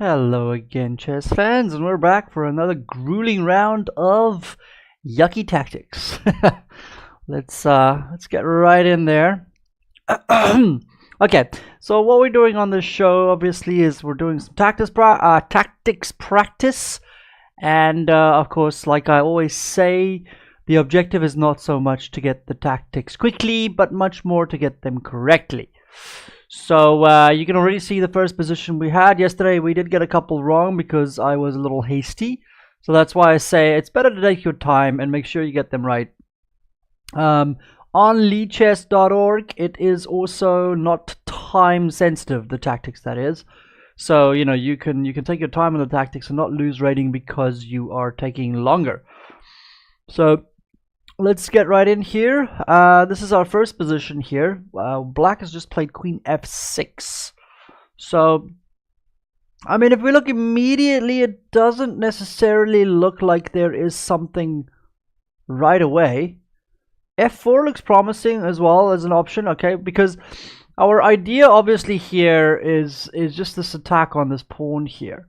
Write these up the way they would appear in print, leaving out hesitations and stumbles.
Hello again, chess fans, and we're back for another grueling round of yucky tactics. Let's get right in there. Okay, so what we're doing on this show, obviously, is we're doing some tactics practice, and of course, like I always say, the objective is not so much to get the tactics quickly, but much more to get them correctly. So you can already see the first position we had. Yesterday we did get a couple wrong because I was a little hasty. So that's why I say it's better to take your time and make sure you get them right. On lichess.org, it is also not time sensitive, the tactics that is. So you can take your time on the tactics and not lose rating because you are taking longer. So let's get right in here. This is our first position here. Black has just played queen f6. So, I mean, if we look immediately, it doesn't necessarily look like there is something right away. f4 looks promising as well as an option, okay? Because our idea, obviously, here is just this attack on this pawn here.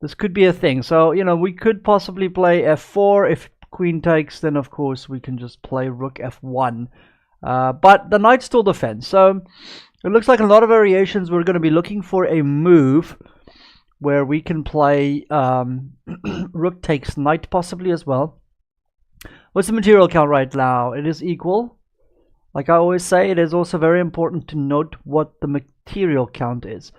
This could be a thing. So, we could possibly play f4 if queen takes, then of course we can just play rook f1, but the knight still defends. So it looks like a lot of variations. We're going to be looking for a move where we can play rook takes knight possibly as well. What's the material count right now? It is equal. Like I always say, it is also very important to note what the material count is.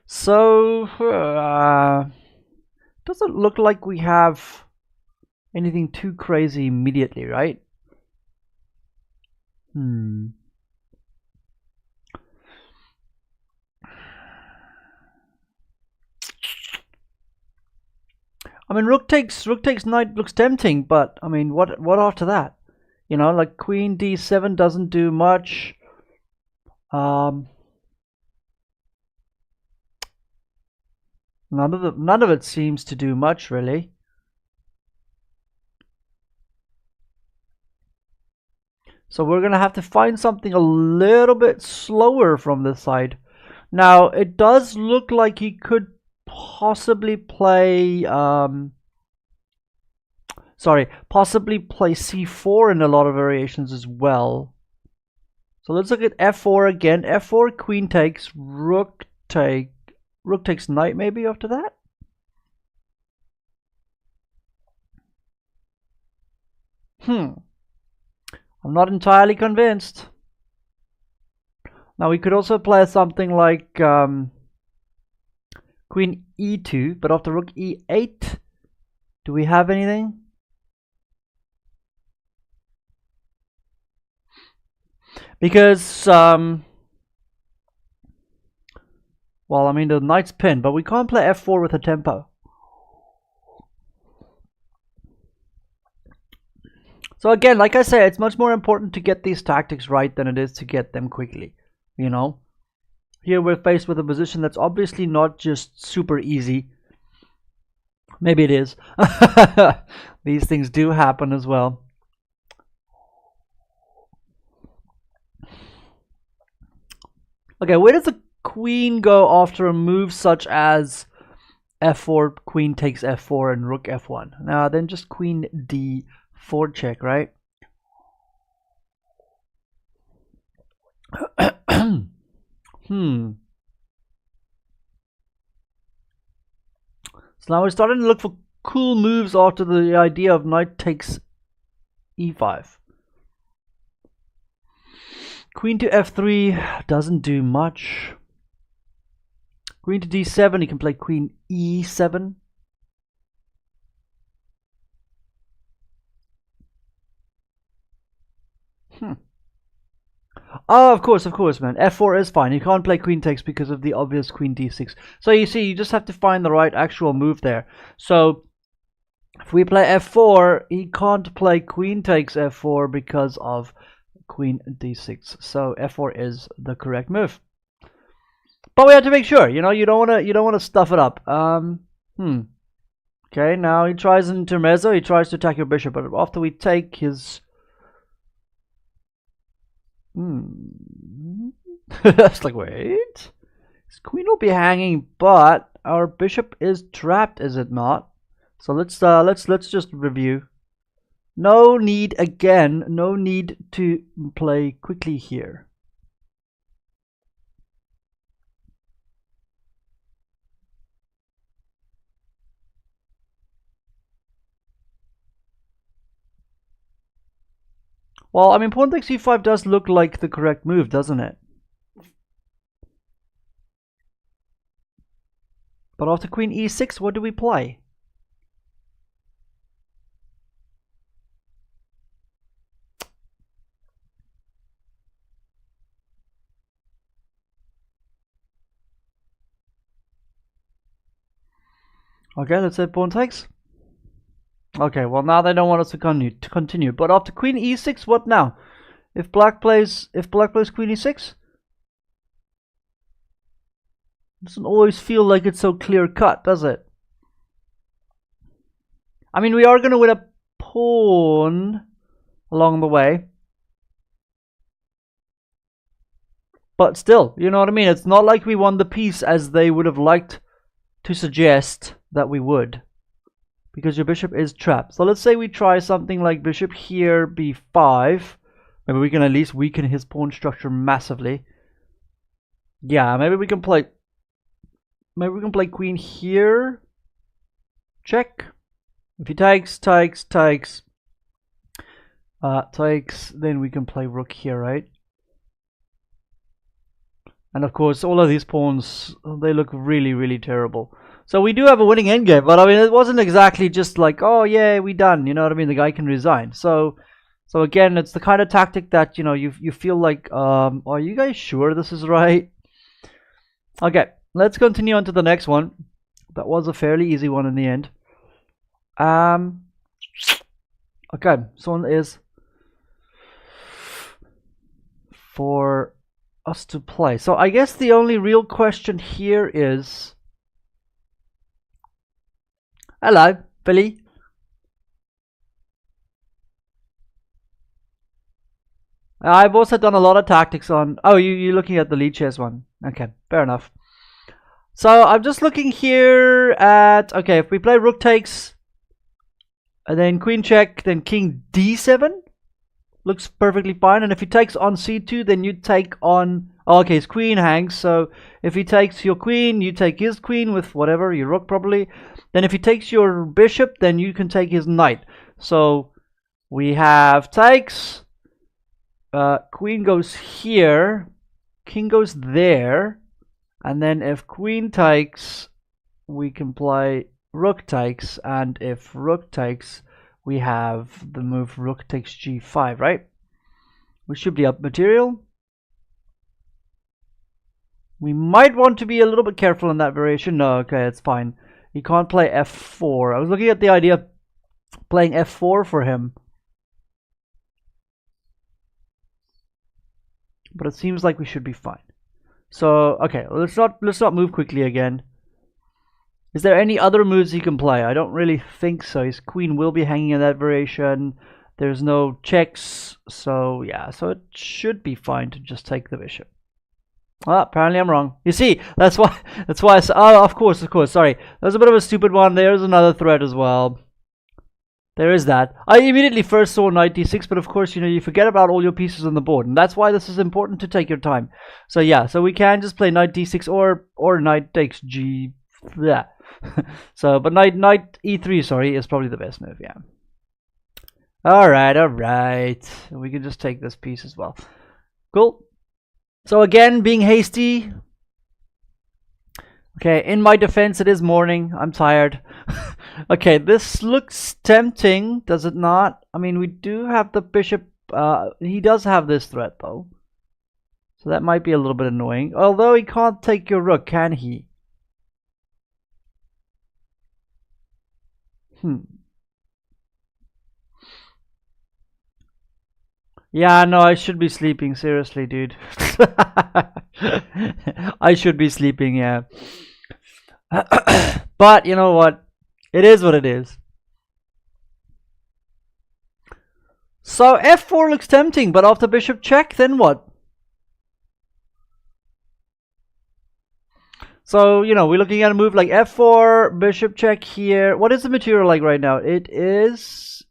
So doesn't look like we have anything too crazy immediately, right? I mean, rook takes knight looks tempting, but I mean, what after that? Like queen d7 doesn't do much. None of it seems to do much, really. So we're going to have to find something a little bit slower from this side. Now, it does look like he could possibly play... possibly play c4 in a lot of variations as well. So let's look at f4 again. f4, queen takes, rook takes knight maybe after that. I'm not entirely convinced. Now we could also play something like queen e2, but after rook e8, do we have anything? Because well, I mean, the knight's pinned, but we can't play f4 with a tempo. So again, like I say, it's much more important to get these tactics right than it is to get them quickly. Here we're faced with a position that's obviously not just super easy. Maybe it is. These things do happen as well. Okay, where does the queen go after a move such as f4, queen takes f4, and rook f1? Now then just queen d4 check, right? So now we're starting to look for cool moves after the idea of knight takes e5. Queen to f3 doesn't do much. Queen to d7, you can play queen e7. Oh, of course, man. f4 is fine. You can't play queen takes because of the obvious queen d6. So you see, you just have to find the right actual move there. So if we play f4, he can't play queen takes f4 because of queen d6. So f4 is the correct move. But we have to make sure, you don't want to stuff it up. Okay, now he tries an intermezzo. He tries to attack your bishop, but after we take his It's like, wait. His queen will be hanging, but our bishop is trapped, is it not? So let's just review. No need again, no need to play quickly here. Well, I mean, pawn takes e5 does look like the correct move, doesn't it? But after queen e6, what do we play? Okay, let's say pawn takes. Okay, well now they don't want us to continue. But after queen e6, what now? If black plays queen e6, doesn't always feel like it's so clear cut, does it? I mean, we are going to win a pawn along the way, but still, you know what I mean? It's not like we won the piece as they would have liked to suggest that we would, because your bishop is trapped. So let's say we try something like bishop here, b5. Maybe we can at least weaken his pawn structure massively. Yeah, maybe we can play queen here. Check. If he takes, then we can play rook here, right? And of course, all of these pawns, they look really, really terrible. So we do have a winning endgame, but I mean, it wasn't exactly just like, oh yeah, we done. You know what I mean? The guy can resign. So again, it's the kind of tactic that, you know, you feel like, are you guys sure this is right? Okay, let's continue on to the next one. That was a fairly easy one in the end. Okay, so one is for us to play. So I guess the only real question here is, hello, Billy. I've also done a lot of tactics on, oh, you're looking at the Lichess one. Okay, fair enough. So I'm just looking here at, okay, if we play rook takes, and then queen check, then king d7, looks perfectly fine. And if he takes on c2, then you take on, oh, okay, his queen hangs. So if he takes your queen, you take his queen with whatever, your rook probably. Then if he takes your bishop, then you can take his knight. So we have takes, queen goes here, king goes there, and then if queen takes, we can play rook takes, and if rook takes, we have the move rook takes g5, right? We should be up material. We might want to be a little bit careful in that variation. No, okay, it's fine. He can't play f4. I was looking at the idea of playing f4 for him, but it seems like we should be fine. So okay, let's not move quickly again. Is there any other moves he can play? I don't really think so. His queen will be hanging in that variation. There's no checks, so yeah, so it should be fine to just take the bishop. Ah, apparently I'm wrong. You see, that's why I said, oh, of course, sorry. That was a bit of a stupid one. There's another threat as well. There is that. I immediately first saw knight d6, but of course, you know, you forget about all your pieces on the board, and that's why this is important to take your time. So yeah, so we can just play knight d6 or knight takes g. Yeah. So, but knight e3, sorry, is probably the best move. Yeah. All right. We can just take this piece as well. Cool. So again, being hasty. Okay, in my defense, it is morning. I'm tired. Okay, this looks tempting, does it not? I mean, we do have the bishop. He does have this threat, though. So that might be a little bit annoying. Although he can't take your rook, can he? Yeah, no, I should be sleeping. Seriously, dude. I should be sleeping, yeah. But you know what? It is what it is. So f4 looks tempting, but after bishop check, then what? So, you know, we're looking at a move like f4, bishop check here. What is the material like right now? It is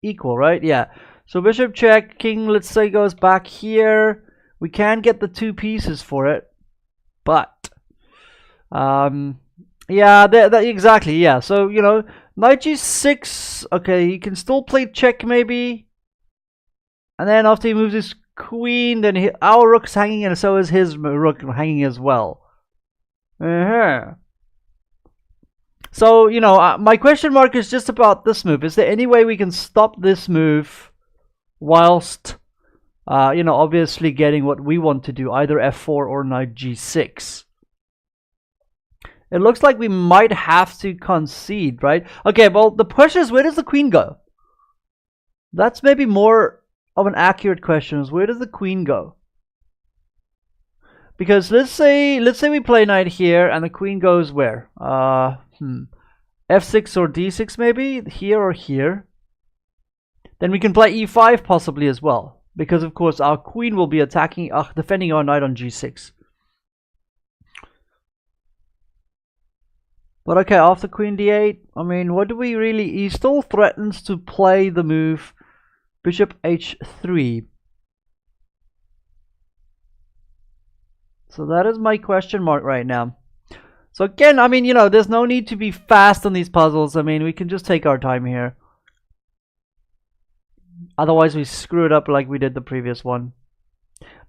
equal, right? Yeah. So bishop check, king, let's say, goes back here. We can get the 2 pieces for it. But, yeah, exactly, yeah. So, you know, knight g6, okay, you can still play check maybe. And then after he moves his queen, then our rook's hanging, and so is his rook hanging as well. So, you know, my question mark is just about this move. Is there any way we can stop this move whilst, you know, obviously getting what we want to do, either f4 or knight g6? It looks like we might have to concede, right? Okay, well, the question is, where does the queen go? That's maybe more of an accurate question, is where does the queen go? Because let's say we play knight here and the queen goes where? f6 or d6 maybe? Here or here? Then we can play e5 possibly as well. Because of course our queen will be attacking, defending our knight on g6. But okay, after queen d8, I mean, what do we really... He still threatens to play the move bishop h3. So that is my question mark right now. So again, I mean, you know, there's no need to be fast on these puzzles. I mean, we can just take our time here. Otherwise, we screw it up like we did the previous one.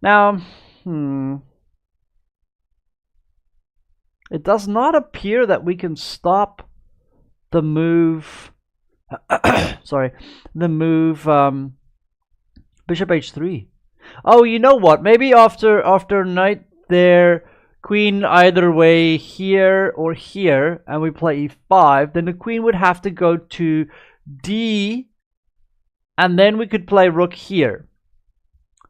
Now, it does not appear that we can stop the move. Sorry, the move bishop h3. Oh, you know what? Maybe after knight there, queen either way here or here, and we play e5, then the queen would have to go to d, and then we could play rook here.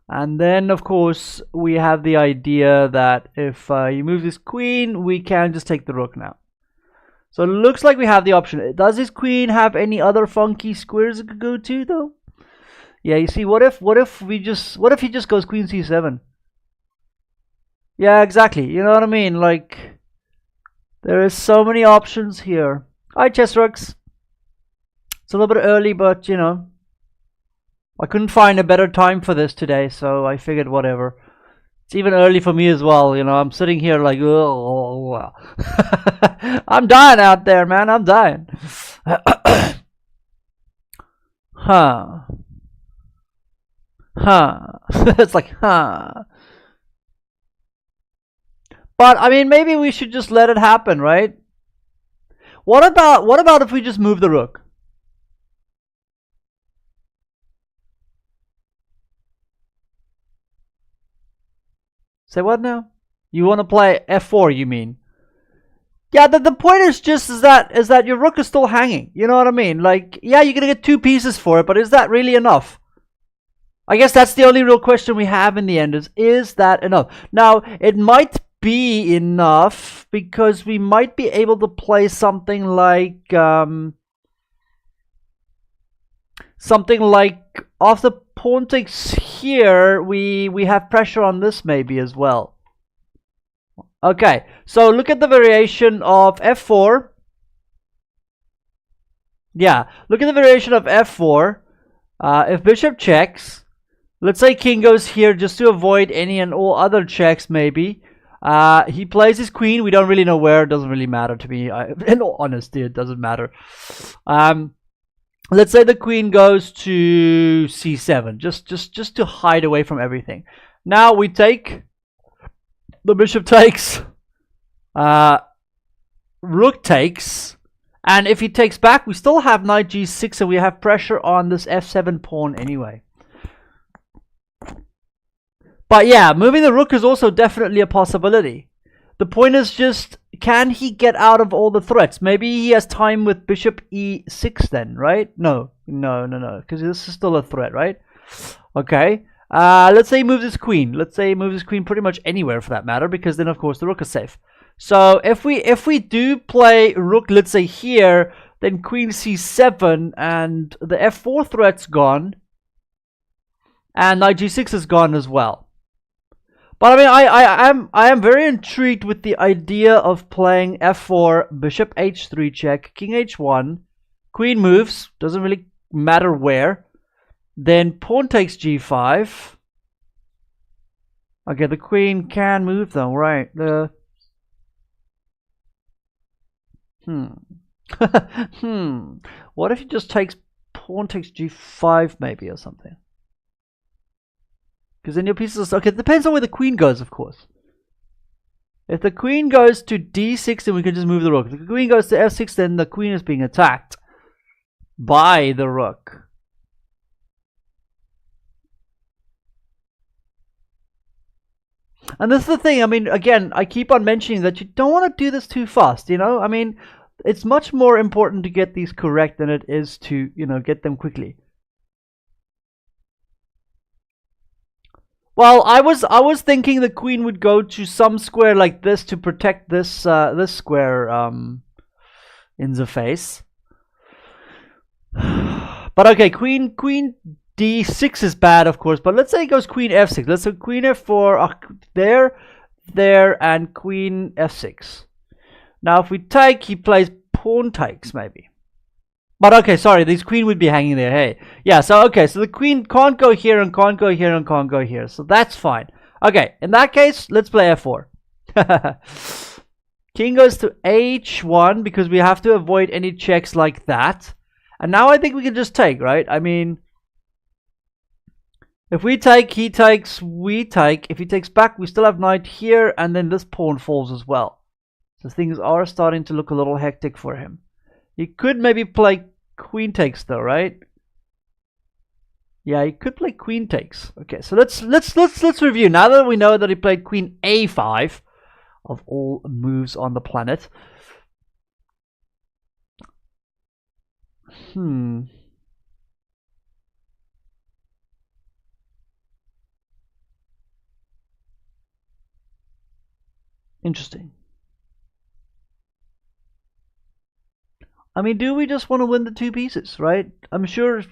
And then, of course, we have the idea that if you move this queen, we can just take the rook now. So it looks like we have the option. Does this queen have any other funky squares it could go to, though? Yeah, you see, what if he just goes queen c7? Yeah, exactly. You know what I mean? Like, there is so many options here. Hi, Chess Rooks. It's a little bit early, but, you know, I couldn't find a better time for this today, so I figured whatever. It's even early for me as well, you know. I'm sitting here like, oh. I'm dying out there, man. I'm dying. It's like, But I mean, maybe we should just let it happen, right? What about if we just move the rook? Say what now? You want to play f4, you mean? Yeah, the point is just is that your rook is still hanging. You know what I mean? Like, yeah, you're gonna get 2 pieces for it, but is that really enough? I guess that's the only real question we have in the end, is that enough? Now, it might be enough because we might be able to play something like after pawn takes here, we have pressure on this maybe as well. Okay, so look at the variation of f4. Yeah, look at the variation of f4. If bishop checks, let's say king goes here just to avoid any and all other checks maybe. He plays his queen. We don't really know where. It doesn't really matter to me. In all honesty, it doesn't matter. Let's say the queen goes to c7, just to hide away from everything. Now we take. The bishop takes. Rook takes. And if he takes back, we still have knight g6, and we have pressure on this f7 pawn anyway. But yeah, moving the rook is also definitely a possibility. The point is just, can he get out of all the threats? Maybe he has time with bishop e6 then, right? No, because this is still a threat, right? Okay. Let's say he moves his queen. Let's say he moves his queen pretty much anywhere for that matter, because then of course the rook is safe. So if we do play rook, let's say here, then queen c7, and the f4 threat's gone, and knight g6 is gone as well. But I mean, I am very intrigued with the idea of playing f4, bishop h3 check, king h1, queen moves, doesn't really matter where. Then pawn takes g5. Okay, the queen can move though, right? What if he just takes pawn takes g5 maybe or something? Because then your pieces... Okay, it depends on where the queen goes, of course. If the queen goes to d6, then we can just move the rook. If the queen goes to f6, then the queen is being attacked by the rook. And this is the thing, I mean, again, I keep on mentioning that you don't want to do this too fast, you know? I mean, it's much more important to get these correct than it is to, you know, get them quickly. Well, I was thinking the queen would go to some square like this to protect this this square in the face. But okay, queen d6 is bad, of course. But let's say it goes queen f6. Let's say queen f4 there, and queen f6. Now, if we take, he plays pawn takes maybe. But okay, sorry, this queen would be hanging there. Hey, yeah. So okay, so the queen can't go here and can't go here and can't go here. So that's fine. Okay, in that case, let's play f4. King goes to h1 because we have to avoid any checks like that. And now I think we can just take, right? I mean, if we take, he takes, we take. If he takes back, we still have knight here, and then this pawn falls as well. So things are starting to look a little hectic for him. He could maybe play queen takes though, right? Yeah, he could play queen takes. Okay, so let's review. Now that we know that he played queen a5, of all moves on the planet. Interesting. I mean, do we just want to win the two pieces, right? I'm sure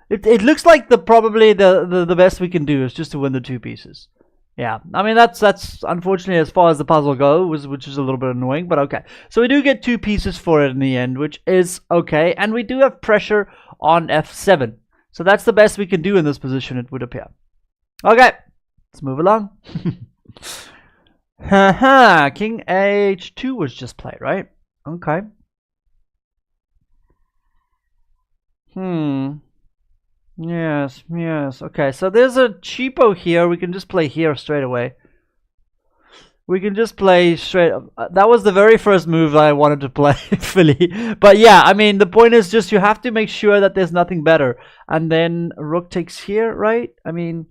it looks like probably the best we can do is just to win the two pieces. Yeah, I mean that's unfortunately as far as the puzzle goes, which is a little bit annoying, but okay. So we do get two pieces for it in the end, which is okay, and we do have pressure on f7. So that's the best we can do in this position, it would appear. Okay, let's move along. Haha, king h2 was just played, right? Okay. Yes. Okay, so there's a cheapo here. We can just play here straight away. We can just play straight up. That was the very first move I wanted to play, Philly. But yeah, I mean, the point is just you have to make sure that there's nothing better. And then rook takes here, right? I mean,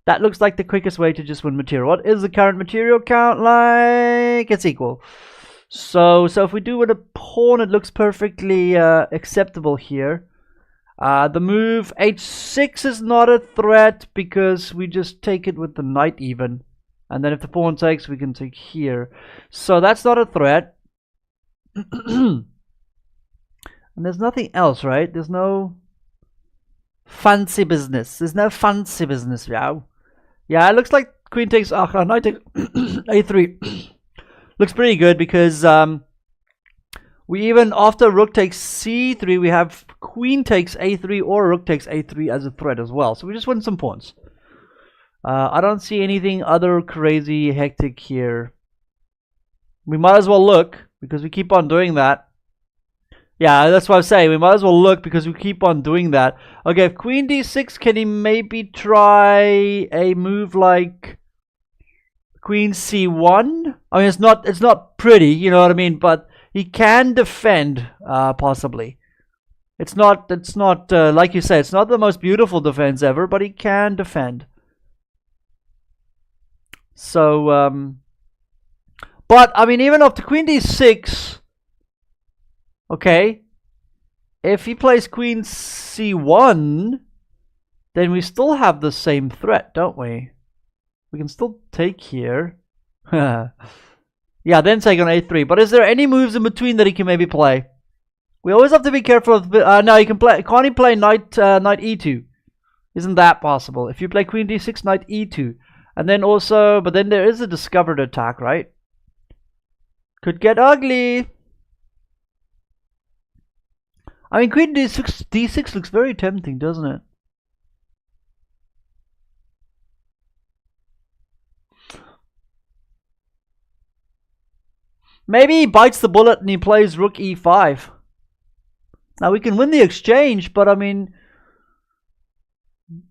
that looks like the quickest way to just win material. What is the current material count like? It's equal. So if we do with a pawn, it looks perfectly acceptable here. The move h6 is not a threat because we just take it with the knight even. And then if the pawn takes, we can take here. So that's not a threat. And there's nothing else, right? There's no fancy business. There's no fancy business, yeah. Yeah, it looks like queen takes, knight takes a3. Looks pretty good because we even, after rook takes c3, we have queen takes a3 or rook takes a3 as a threat as well. So we just win some pawns. I don't see anything other crazy hectic here. We might as well look because we keep on doing that. Yeah, that's what I'm saying. We might as well look because we keep on doing that. Okay, if queen d6, can he maybe try a move like queen c1? I mean, it's not pretty, you know what I mean, but he can defend, possibly. It's not like you say, it's not the most beautiful defense ever, but he can defend. So, but I mean, even after queen d6, okay, if he plays queen c1, then we still have the same threat, don't we? We can still take here. Yeah, then take on a3. But is there any moves in between that he can maybe play? We always have to be careful of... no, he can play... Can't he play knight e2? Isn't that possible? If you play queen d6, knight e2. And then also, but then there is a discovered attack, right? Could get ugly. I mean, queen d6 looks very tempting, doesn't it? Maybe he bites the bullet and he plays rook e5. Now we can win the exchange, but I mean,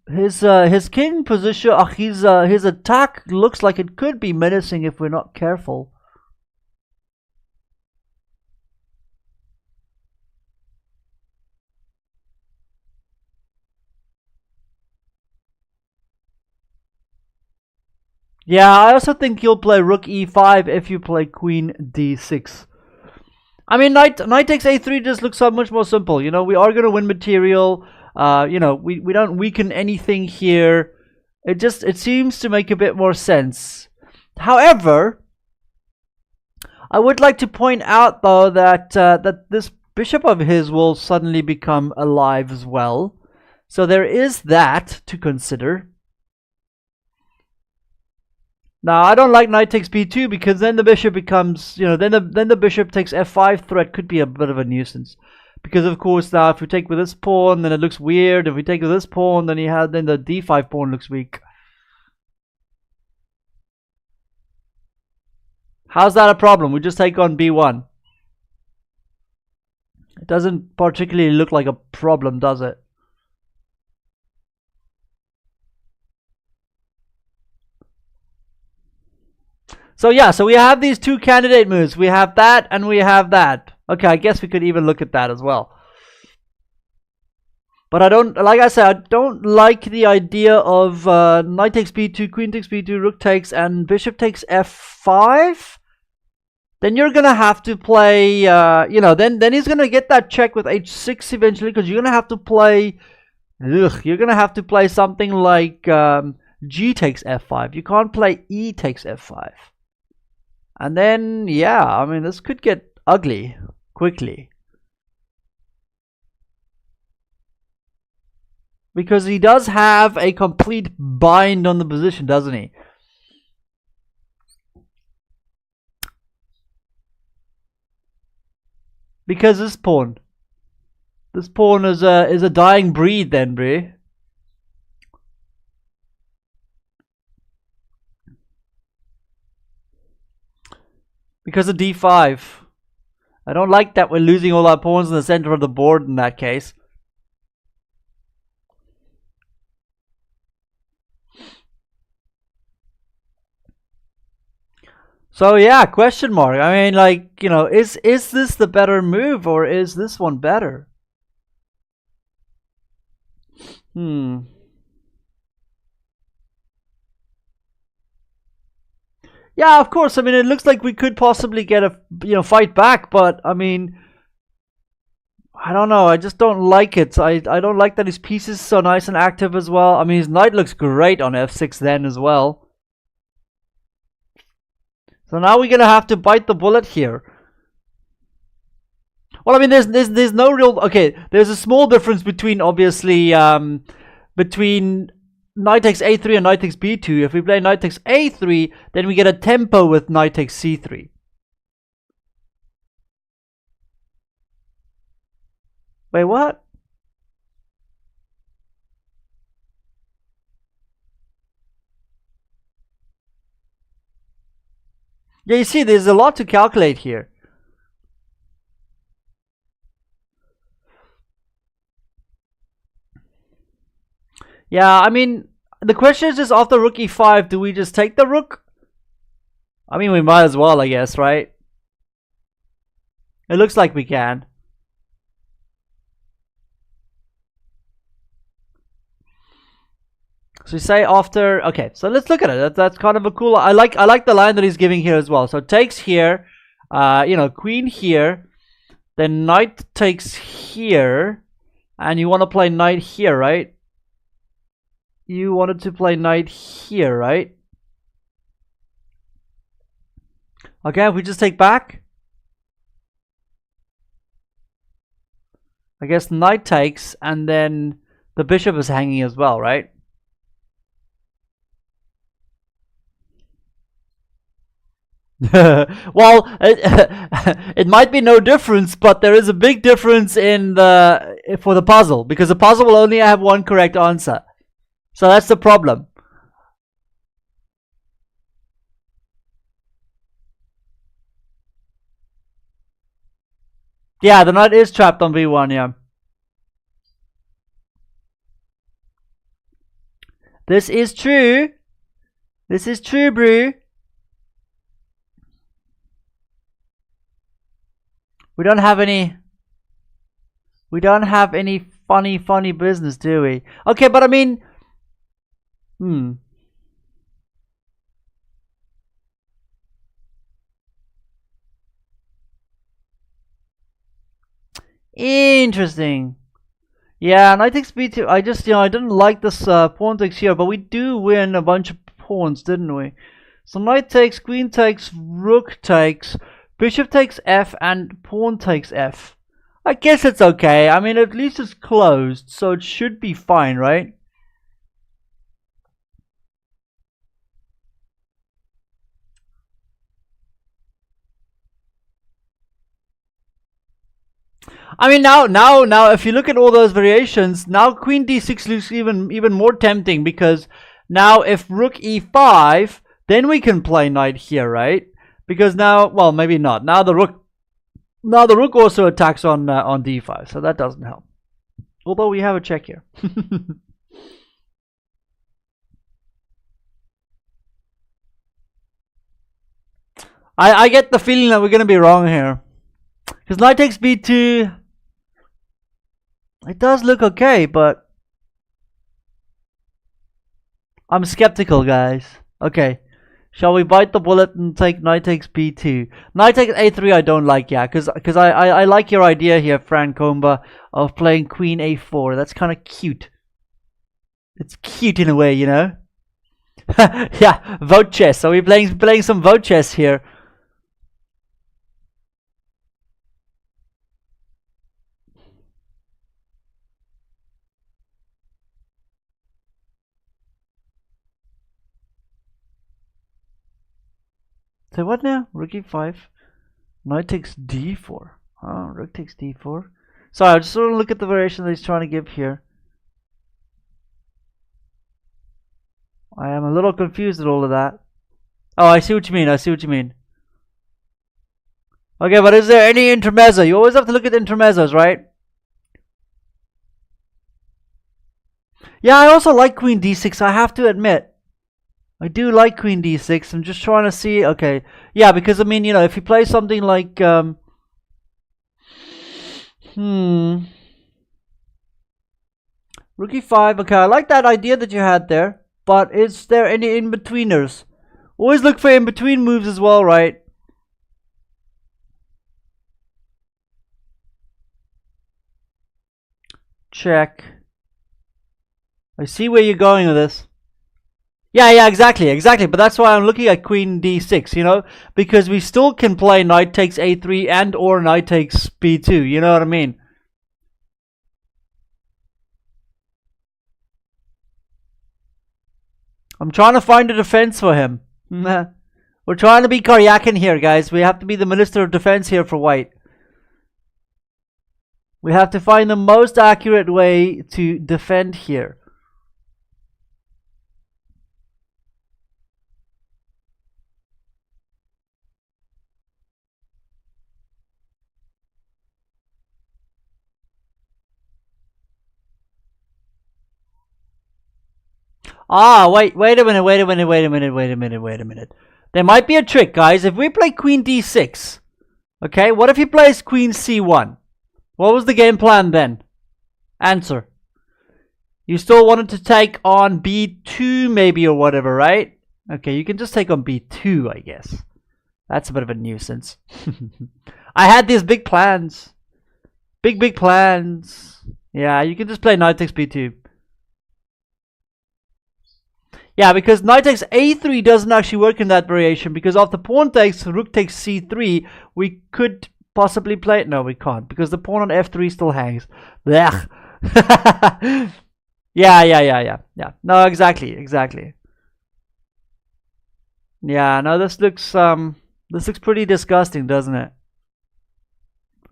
his king position, his attack looks like it could be menacing if we're not careful. Yeah, I also think you'll play rook e5 if you play queen d6. I mean, knight takes a3 just looks so much more simple. You know, we are going to win material. You know, we don't weaken anything here. It seems to make a bit more sense. However, I would like to point out though that that this bishop of his will suddenly become alive as well. So there is that to consider. Now, I don't like knight takes b2 because then the bishop becomes, you know, then the bishop takes f5 threat could be a bit of a nuisance. Because of course now if we take with this pawn, then it looks weird. If we take with this pawn, then then the d5 pawn looks weak. How's that a problem? We just take on b1. It doesn't particularly look like a problem, does it? So yeah, so we have these two candidate moves. We have that and we have that. Okay, I guess we could even look at that as well. But I don't, like I said, I don't like the idea of knight takes b2, queen takes b2, rook takes, and bishop takes f5. Then you're gonna have to play, you know, then he's gonna get that check with h6 eventually, because you're gonna have to play, you're gonna have to play something like g takes f5. You can't play e takes f5. And then, yeah, I mean, this could get ugly quickly. Because he does have a complete bind on the position, doesn't he? Because this pawn is a dying breed then, Brie. Because of d5. I don't like that we're losing all our pawns in the center of the board in that case. So yeah, question mark. I mean, like, you know, is this the better move or is this one better? Yeah, of course. I mean, it looks like we could possibly get a, you know, fight back, but I mean, I don't know. I just don't like it. I don't like that his piece is so nice and active as well. I mean, his knight looks great on f6 then as well. So now we're gonna have to bite the bullet here. Well, I mean, there's no real, okay. There's a small difference between obviously between knight takes a3 and knight takes b2. If we play knight takes a3, then we get a tempo with knight takes c3. Wait, what? Yeah, you see, there's a lot to calculate here. Yeah, I mean, the question is just after rook e5, do we just take the rook? I mean, we might as well, I guess, right? It looks like we can. So you say after, okay, so let's look at it. That's kind of a cool, I like the line that he's giving here as well. So takes here, you know, queen here, then knight takes here, and you want to play knight here, right? You wanted to play knight here, right? Okay, if we just take back, I guess knight takes, and then the bishop is hanging as well, right? Well, it might be no difference, but there is a big difference in the for the puzzle, because the puzzle will only have one correct answer. So that's the problem. Yeah, the knight is trapped on b1, yeah. This is true. This is true, bro. We don't have any funny business, do we? Okay, but I mean, interesting. Yeah, knight takes b2. I just, I didn't like this pawn takes here, but we do win a bunch of pawns, didn't we? So knight takes, queen takes, rook takes, bishop takes f, and pawn takes f. I guess it's okay. I mean, at least it's closed, so it should be fine, right? I mean, now, if you look at all those variations, now queen d6 looks even more tempting, because now if rook e5, then we can play knight here, right? Because now, well, maybe not. Now the rook also attacks on d5, so that doesn't help. Although we have a check here. I get the feeling that we're gonna be wrong here, because knight takes b2. It does look okay, but I'm skeptical, guys. Okay, shall we bite the bullet and take knight takes b2? Knight takes a3 I don't like, yeah, because I like your idea here, Fran Comba, of playing queen a4. That's kind of cute. It's cute in a way, you know? Yeah, vote chess. Are we playing some vote chess here? So what now? Rook e5. Knight takes d4. Oh, rook takes d4. Sorry, I just want to look at the variation that he's trying to give here. I am a little confused at all of that. Oh, I see what you mean. I see what you mean. Okay, but is there any intermezzo? You always have to look at intermezzos, right? Yeah, I also like queen d6, I have to admit. I do like queen d6. I'm just trying to see. Okay, yeah, because I mean, if you play something like rook e5. Okay, I like that idea that you had there, but is there any in-betweeners? Always look for in-between moves as well, right? Check. I see where you're going with this. Yeah, exactly. But that's why I'm looking at queen d6, because we still can play knight takes a3 and or knight takes b2, you know what I mean? I'm trying to find a defense for him. We're trying to be Karyakin here, guys. We have to be the Minister of Defense here for white. We have to find the most accurate way to defend here. Ah, wait a minute. There might be a trick, guys. If we play queen d6, okay, what if he plays queen c1? What was the game plan then? Answer. You still wanted to take on b2 maybe or whatever, right? Okay, you can just take on b2, I guess. That's a bit of a nuisance. I had these big plans. Big plans. Yeah, you can just play knight takes b2. Yeah, because knight takes a3 doesn't actually work in that variation, because after pawn takes, rook takes c3, we could possibly play it. No, we can't, because the pawn on f3 still hangs. Blech. Yeah. No, exactly. Yeah, no, this This looks pretty disgusting, doesn't it?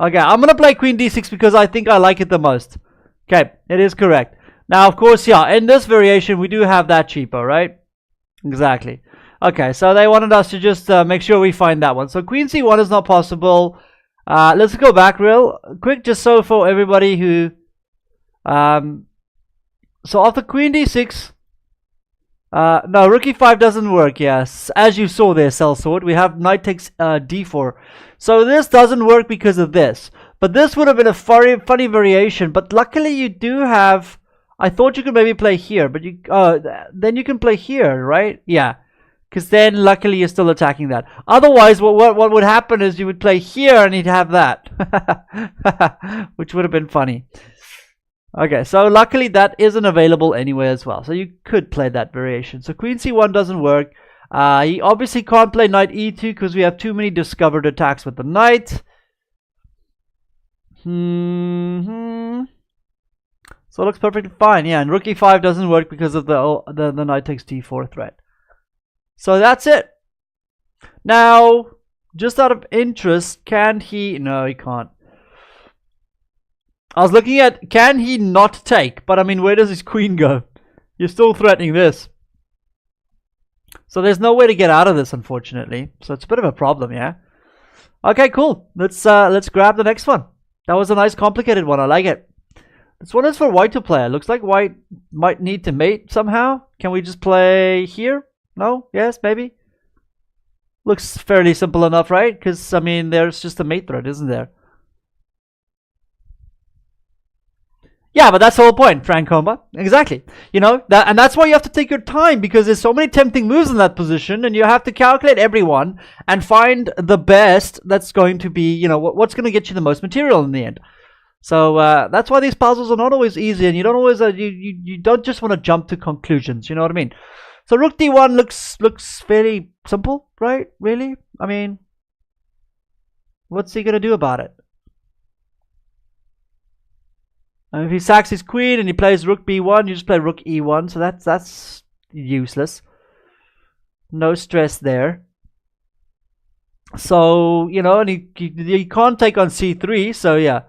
Okay, I'm gonna play queen d6 because I think I like it the most. Okay, it is correct. Now, of course, yeah, in this variation, we do have that cheaper, right? Exactly. Okay, so they wanted us to just make sure we find that one. So queen c1 is not possible. Let's go back real quick, just so for everybody who... so after queen d6... no, rook e5 doesn't work, yes. As you saw there, sellsword, we have knight takes d4. So this doesn't work because of this. But this would have been a funny variation. But luckily you do have... I thought you could maybe play here, but you... then you can play here, right? Yeah. Because then luckily you're still attacking that. Otherwise, what would happen is you would play here and he'd have that. Which would have been funny. Okay, so luckily that isn't available anywhere as well. So you could play that variation. So queen c1 doesn't work. He obviously can't play knight e2 because we have too many discovered attacks with the knight. So it looks perfectly fine. Yeah, and rook e5 doesn't work because of the knight takes d4 threat. So that's it. Now, just out of interest, can he... No, he can't. I was looking at, can he not take? But I mean, where does his queen go? You're still threatening this. So there's no way to get out of this, unfortunately. So it's a bit of a problem, yeah? Okay, cool. Let's grab the next one. That was a nice complicated one. I like it. This one is for white to play. It looks like white might need to mate somehow. Can we just play here? No? Yes? Maybe? Looks fairly simple enough, right? Because, I mean, there's just a mate threat, isn't there? Yeah, but that's the whole point, Frank Comba. Exactly. You know, and that's why you have to take your time, because there's so many tempting moves in that position, and you have to calculate everyone and find the best that's going to be, you know, what's going to get you the most material in the end. So that's why these puzzles are not always easy, and you don't always you don't just want to jump to conclusions. You know what I mean? So rook d1 looks fairly simple, right? Really? I mean, what's he going to do about it? And if he sacks his queen and he plays rook b1, you just play rook e1. So that's useless. No stress there. So, you know, and he can't take on c3. So, yeah.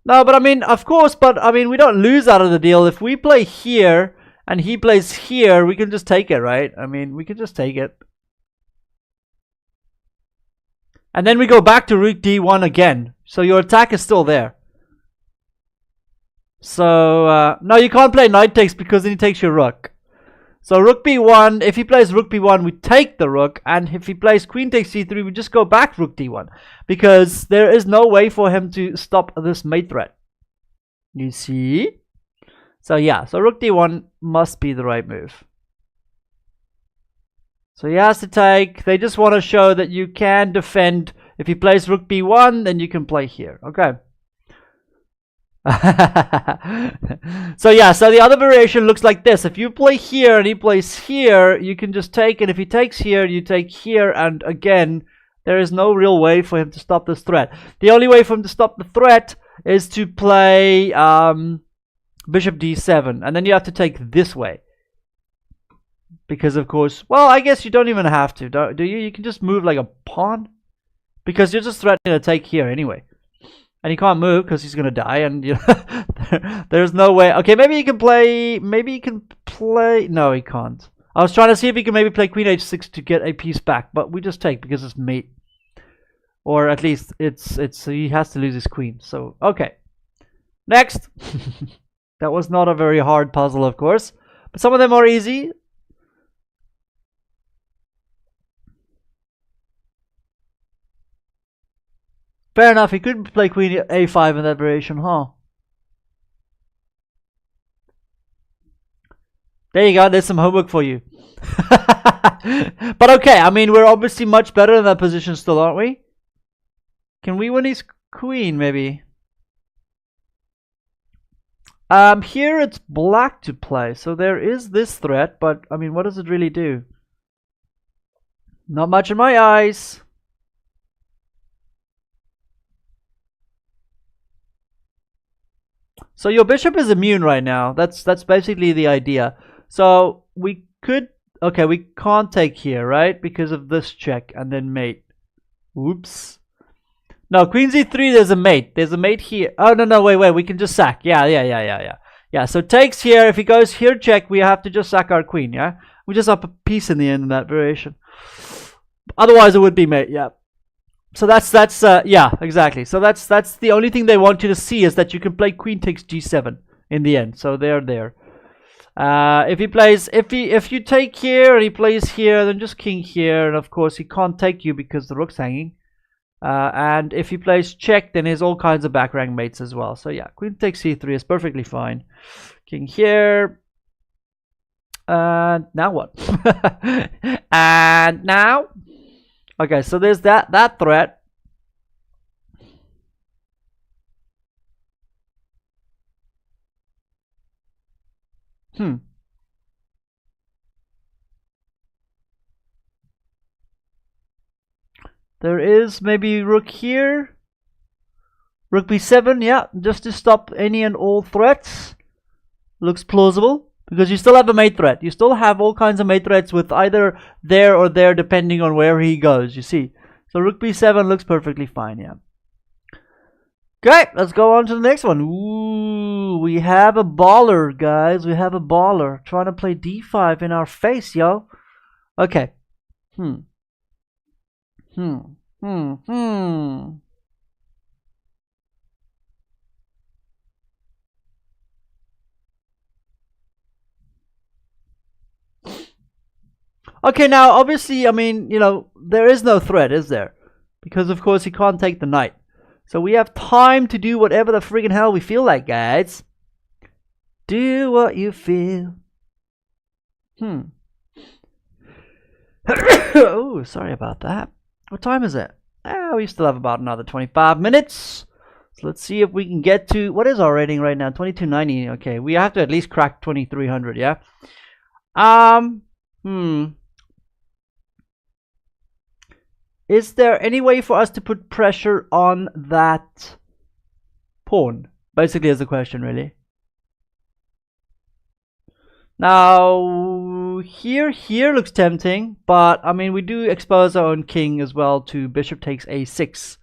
No, but I mean, of course, but I mean, we don't lose out of the deal. If we play here and he plays here, we can just take it, right? I mean, we can just take it. And then we go back to rook d1 again. So your attack is still there. So, no, you can't play knight takes because then he takes your rook. So rook b1, if he plays rook b1, we take the rook. And if he plays queen takes c3, we just go back rook d1. Because there is no way for him to stop this mate threat. You see? So yeah, so rook d1 must be the right move. So he has to take. They just want to show that you can defend. If he plays rook b1, then you can play here. Okay. So yeah, so the other variation looks like this. If you play here and he plays here, you can just take. And if he takes here, you take here. And again, there is no real way for him to stop this threat. The only way for him to stop the threat is to play bishop d7. And then you have to take this way. Because, of course, well, I guess you don't even have to, do you? You can just move like a pawn. Because you're just threatening to take here anyway. And he can't move because he's going to die. And you know, there's no way. Okay, maybe he can play... Maybe he can play... No, he can't. I was trying to see if he can maybe play queen h6 to get a piece back. But we just take because it's mate. Or at least it's he has to lose his queen. So, okay. Next. That was not a very hard puzzle, of course. But some of them are easy. Fair enough, he could play queen a5 in that variation, huh? There you go, there's some homework for you. But okay, I mean, we're obviously much better in that position still, aren't we? Can we win his queen, maybe? Here it's black to play, so there is this threat, but, I mean, what does it really do? Not much in my eyes. So your bishop is immune right now. That's basically the idea. So we could okay, we can't take here, right? Because of this check and then mate. Oops. No, queen c3, there's a mate. There's a mate here. Oh, no, wait. We can just sack. Yeah. Yeah, so takes here. If he goes here, check, we have to just sack our queen, yeah? We just up a piece in the end in that variation. Otherwise, it would be mate, yeah. So that's yeah, exactly. So that's the only thing they want you to see is that you can play queen takes g7 in the end. So they're there. If you take here and he plays here, then just king here, and of course he can't take you because the rook's hanging. And if he plays check, then there's all kinds of back rank mates as well. So yeah, queen takes c3 is perfectly fine. King here. And now what? And now, okay, so there's that threat. There is maybe rook here. Rook b7, yeah, just to stop any and all threats. Looks plausible. Because you still have a mate threat. You still have all kinds of mate threats with either there or there depending on where he goes, you see. So rook b7 looks perfectly fine, yeah. Okay, let's go on to the next one. Ooh, we have a baller, guys. We have a baller trying to play d5 in our face, yo. Okay. Okay, now, obviously, I mean, you know, there is no threat, is there? Because, of course, he can't take the knight. So we have time to do whatever the friggin' hell we feel like, guys. Do what you feel. Oh, sorry about that. What time is it? We still have about another 25 minutes. So let's see if we can get to... What is our rating right now? 2290. Okay, we have to at least crack 2300, yeah? Is there any way for us to put pressure on that pawn? Basically is the question, really. Now, here looks tempting, but I mean, we do expose our own king as well to bishop takes a6.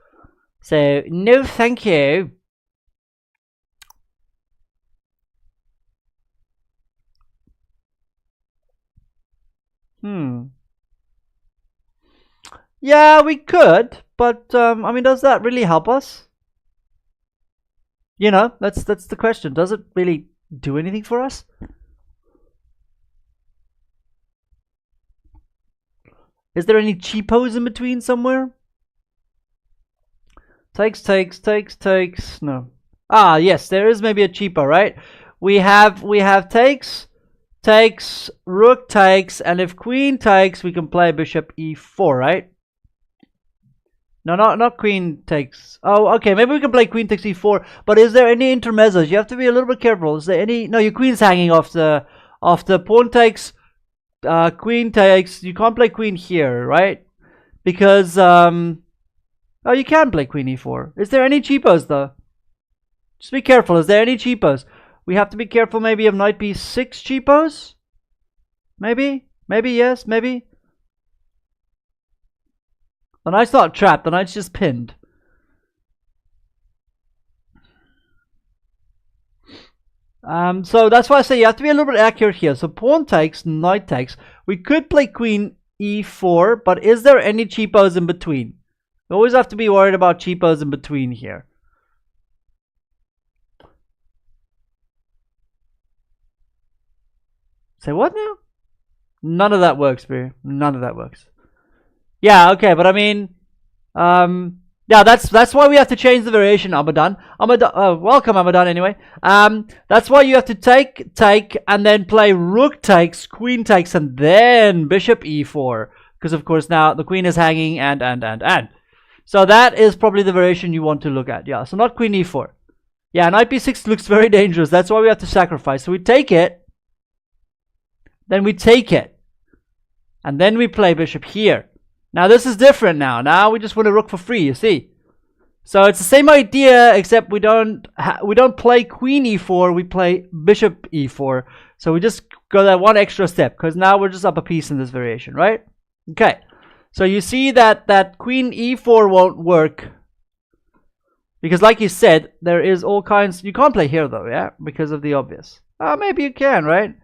So, no thank you. Yeah, we could, but I mean, does that really help us? You know, that's the question. Does it really do anything for us? Is there any cheapos in between somewhere? Takes. No. Ah, yes, there is maybe a cheapo, right? We have takes, rook takes, and if queen takes, we can play bishop e4, right? No, not queen takes. Oh, okay, maybe we can play queen takes e4, but is there any intermezzos? You have to be a little bit careful. Is there any... No, your queen's hanging off the pawn takes, queen takes. You can't play queen here, right? Because, oh, you can play queen e4. Is there any cheapos, though? Just be careful. Is there any cheapos? We have to be careful maybe of knight b6 cheapos? Maybe? Maybe, yes, maybe. The knight's not trapped, the knight's just pinned. So that's why I say you have to be a little bit accurate here. So pawn takes, knight takes. We could play queen e4, but is there any cheapos in between? We always have to be worried about cheapos in between here. Say what now? None of that works, Beer. None of that works. Yeah, okay, but I mean, yeah, that's why we have to change the variation, Amadan. Welcome, Amadan, anyway. That's why you have to take, and then play rook takes, queen takes, and then bishop e4. Because, of course, now the queen is hanging, and. So that is probably the variation you want to look at. Yeah, so not queen e4. Yeah, knight b6 looks very dangerous. That's why we have to sacrifice. So we take it. Then we take it. And then we play bishop here. Now this is different now. Now we just want a rook for free, you see. So it's the same idea, except we don't play queen e4, we play bishop e4. So we just go that one extra step because now we're just up a piece in this variation, right? Okay. So you see that queen e4 won't work because, like you said, there is all kinds. You can't play here though, yeah, because of the obvious. Maybe you can, right?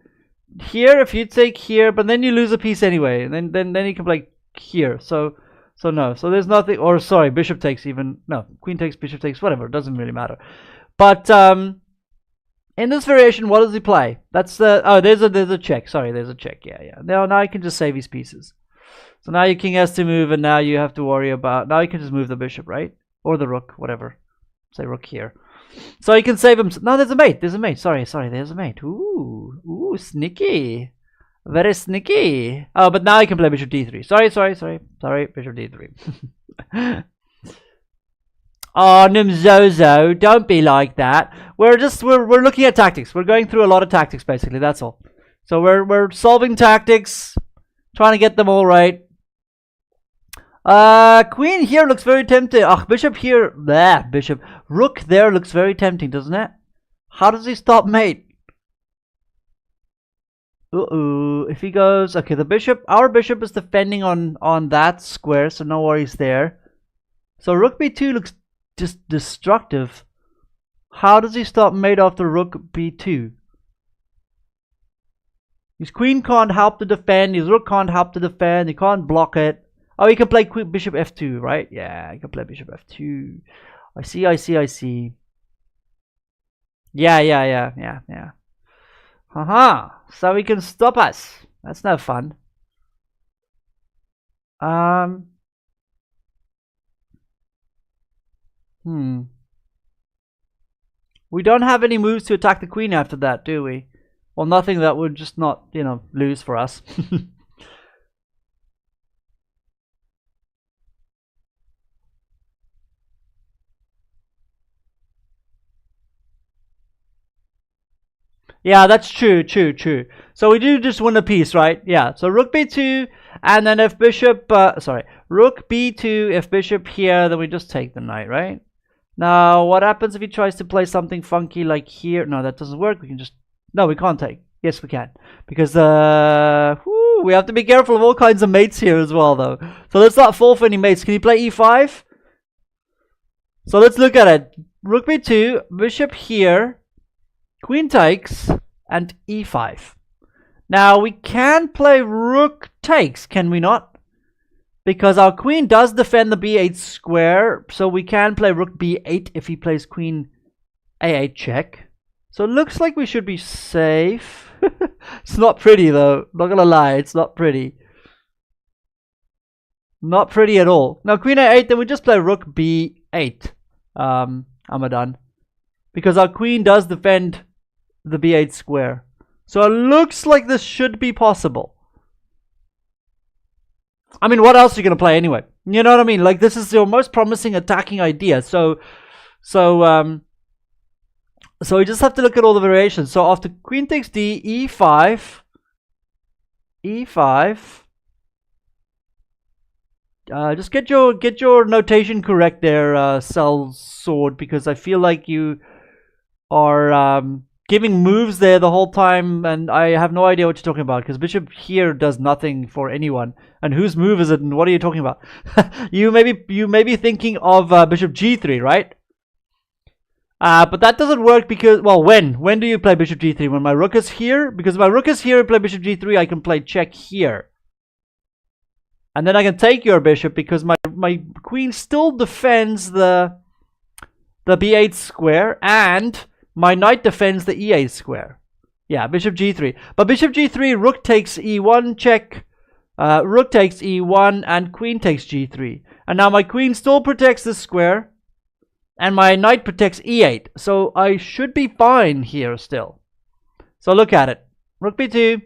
Here, if you take here, but then you lose a piece anyway, and then you can play here. So no. So there's nothing. Or sorry, bishop takes even. No, queen takes, bishop takes, whatever. It doesn't really matter. But in this variation, what does he play? That's the there's a check. Sorry, there's a check. Yeah. Now you can just save his pieces. So now your king has to move, and now you have to worry about. Now you can just move the bishop, right? Or the rook, whatever. Say rook here. So you can save him. No, there's a mate. There's a mate. Sorry. There's a mate. Ooh, sneaky. Very sneaky. Oh, but now I can play bishop d3. Sorry, bishop d3. Oh, Nimzozo, don't be like that. We're looking at tactics. We're going through a lot of tactics, basically. That's all. So we're solving tactics, trying to get them all right. Queen here looks very tempting. Bishop here. Bishop. Rook there looks very tempting, doesn't it? How does he stop mate? If he goes, okay, our bishop is defending on that square, so no worries there. So rook b2 looks just destructive. How does he stop mate after rook b2? His queen can't help to defend. His rook can't help to defend. He can't block it. Oh, he can play bishop f2, right? Yeah, he can play bishop f2. I see. Yeah. So he can stop us. That's no fun. We don't have any moves to attack the queen after that, do we? Well, nothing that would just not, lose for us. Yeah, that's true. So we do just win a piece, right? Yeah, so rook b2, and then if bishop, rook b2, if bishop here, then we just take the knight, right? Now, what happens if he tries to play something funky like here? No, that doesn't work. We can just, no, we can't take. Yes, we can. Because, we have to be careful of all kinds of mates here as well, though. So let's not fall for any mates. Can he play e5? So let's look at it. Rook b2, bishop here, queen takes, and e5. Now, we can play rook takes, can we not? Because our queen does defend the b8 square, so we can play rook b8 if he plays queen a8 check. So it looks like we should be safe. It's not pretty, though. Not gonna lie, it's not pretty. Not pretty at all. Now, queen a8, then we just play rook b8. I'm done. Because our queen does defend the b8 square. So it looks like this should be possible. I mean, what else are you going to play anyway? You know what I mean? Like, this is your most promising attacking idea. So we just have to look at all the variations. So after queen takes d, e5. Just get your notation correct there, Cell Sword, because I feel like you are giving moves there the whole time, and I have no idea what you're talking about, because bishop here does nothing for anyone. And whose move is it, and what are you talking about? you may be thinking of bishop g3, right? But that doesn't work because, well, when do you play bishop g3? When my rook is here? Because if my rook is here and play bishop g3, I can play check here. And then I can take your bishop because my queen still defends the b8 square, and my knight defends the e8 square. Yeah, bishop g3. But bishop g3, rook takes e1 check, rook takes e1, and queen takes g3. And now my queen still protects this square, and my knight protects e8. So I should be fine here still. So look at it. Rook b2.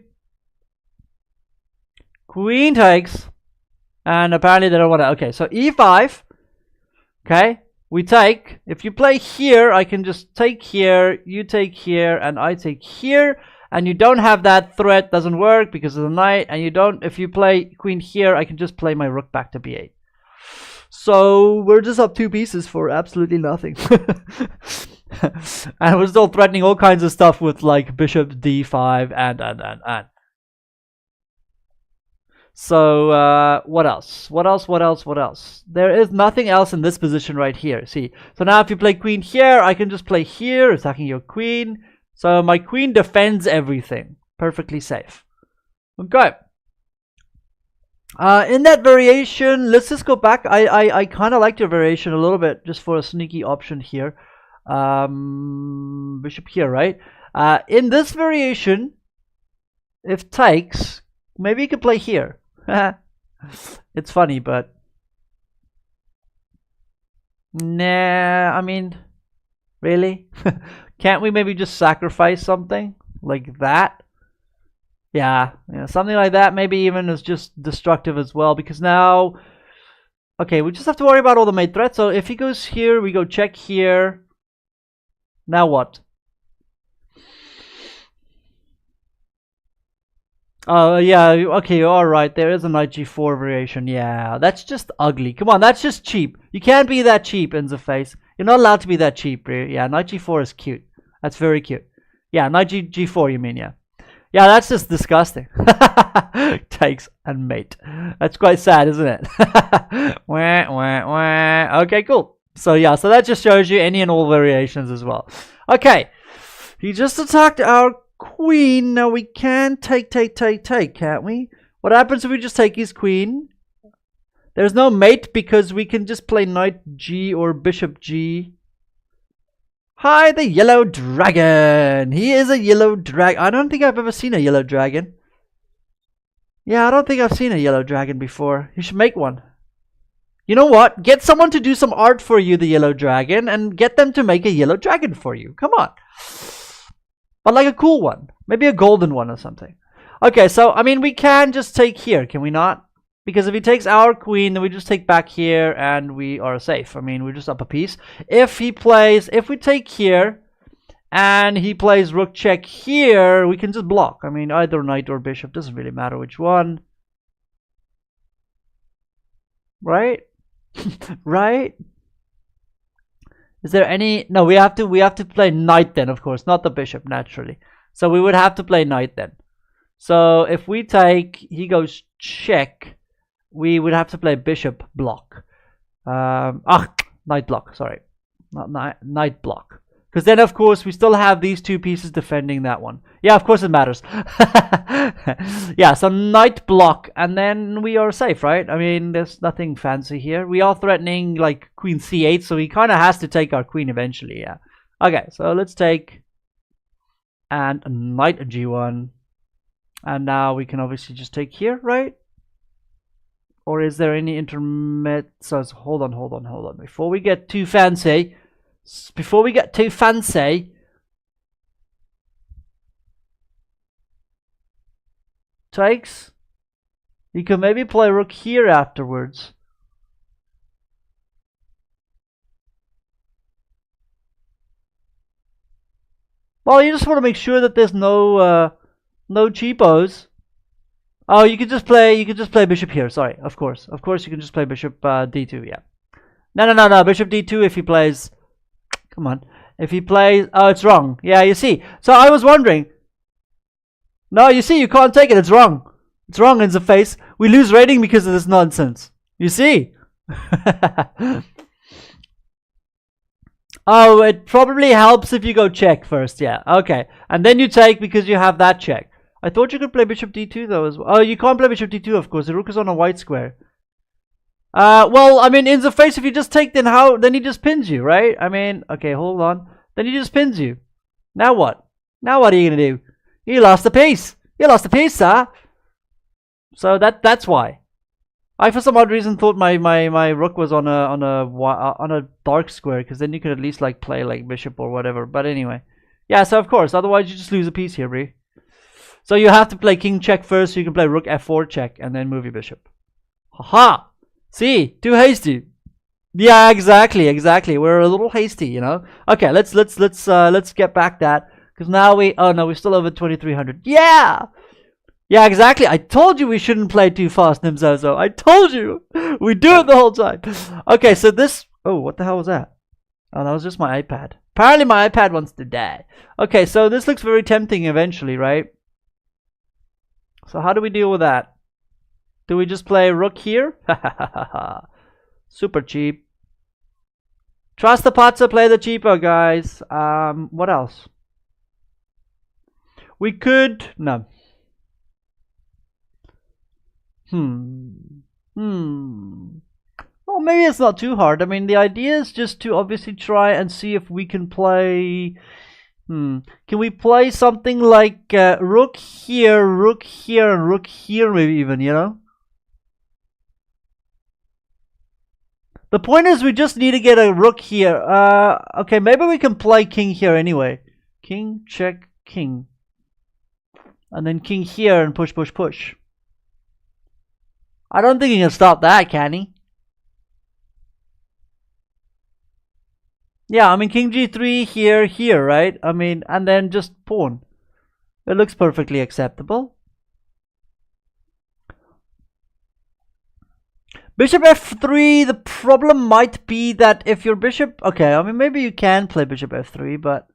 Queen takes. And apparently they don't want to. Okay, so e5. Okay. We take, if you play here, I can just take here, you take here, and I take here, and you don't have that threat, doesn't work because of the knight, and you don't, if you play queen here, I can just play my rook back to b8. So we're just up two pieces for absolutely nothing. And we're still threatening all kinds of stuff with like bishop d5 and. So what else? What else? There is nothing else in this position right here. See, so now if you play queen here, I can just play here, attacking your queen. So my queen defends everything, perfectly safe. Okay. In that variation, let's just go back. I kind of liked your variation a little bit, just for a sneaky option here. Bishop here, right? In this variation, if takes, maybe you could play here. It's funny, but nah, I mean, really? Can't we maybe just sacrifice something like that? Yeah, something like that. Maybe even is just destructive as well, because now, okay, we just have to worry about all the mate threats. So if he goes here, we go check here. Now what? Oh, yeah, okay, alright, there is a knight g4 variation. Yeah, that's just ugly. Come on, that's just cheap. You can't be that cheap, in the face. You're not allowed to be that cheap. Yeah, knight g4 is cute. That's very cute. Yeah, knight g4, you mean, yeah. Yeah, that's just disgusting. Takes and mate. That's quite sad, isn't it? Wah, wah, wah. Okay, cool. So yeah, so that just shows you any and all variations as well. Okay, he just attacked our queen. Now we can take, can't we? What happens if we just take his queen? There's no mate because we can just play knight g or bishop g. Hi, the yellow dragon. He is a yellow dragon. I don't think I've ever seen a yellow dragon. Yeah, I don't think I've seen a yellow dragon before. You should make one. You know what? Get someone to do some art for you, the yellow dragon, and get them to make a yellow dragon for you. Come on. But like a cool one. Maybe a golden one or something. Okay, so, I mean, we can just take here, can we not? Because if he takes our queen, then we just take back here and we are safe. I mean, we're just up a piece. If we take here and he plays rook check here, we can just block. I mean, either knight or bishop, doesn't really matter which one. Right? Right? Is there any... No, we have to play knight then, of course, not the bishop, naturally. So we would have to play knight then. So if we take, he goes check, we would have to play bishop block. Knight block, sorry. Not knight block. Because then, of course, we still have these two pieces defending that one. Yeah, of course it matters. Yeah, so knight block, and then we are safe, right? I mean, there's nothing fancy here. We are threatening, like, queen c8, so he kind of has to take our queen eventually, yeah. Okay, so let's take... And knight g1. And now we can obviously just take here, right? Or is there any intermezzo? Hold on. Before we get too fancy... Takes. You can maybe play rook here afterwards. Well, you just want to make sure that there's no cheapos. Oh, you could just play bishop here. Sorry, of course, you can just play bishop d2. Yeah. No. Bishop d2 if he plays. Come on. If he plays... Oh, it's wrong. Yeah, you see. So I was wondering. No, you see, you can't take it. It's wrong. It's wrong in the face. We lose rating because of this nonsense. You see? Oh, it probably helps if you go check first. Yeah, okay. And then you take because you have that check. I thought you could play bishop d2 though as well. Oh, you can't play bishop d2, of course. The rook is on a white square. Well, I mean, in the face, if you just take, then he just pins you, right? I mean, okay, hold on. Then he just pins you. Now what? Now what are you gonna do? You lost the piece. You lost the piece, sir. So that's why. I, for some odd reason, thought my rook was on a dark square, because then you could at least like play like bishop or whatever. But anyway, yeah. So of course, otherwise you just lose a piece here, Bree. So you have to play king check first, so you can play rook f4 check and then move your bishop. Haha. See, too hasty. Yeah, exactly. We're a little hasty, you know. Okay, let's get back that, because now we're still over 2300. Yeah, exactly. I told you we shouldn't play too fast, Nimzozo. I told you. We do it the whole time. Okay, so this. Oh, what the hell was that? Oh, that was just my iPad. Apparently my iPad wants to die. Okay, so this looks very tempting eventually, right? So how do we deal with that? Do we just play rook here? Super cheap. Trust the pots to play the cheaper, guys. What else? We could... No. Well, maybe it's not too hard. I mean, the idea is just to obviously try and see if we can play... Can we play something like rook here, and rook here maybe even, you know? The point is we just need to get a rook here. Okay, maybe we can play king here anyway. King, check, king. And then king here and push, push, push. I don't think he can stop that, can he? Yeah, I mean, king g3 here, here, right? I mean, and then just pawn. It looks perfectly acceptable. Bishop f3, the problem might be that if your bishop... Okay, I mean, maybe you can play bishop f3, but...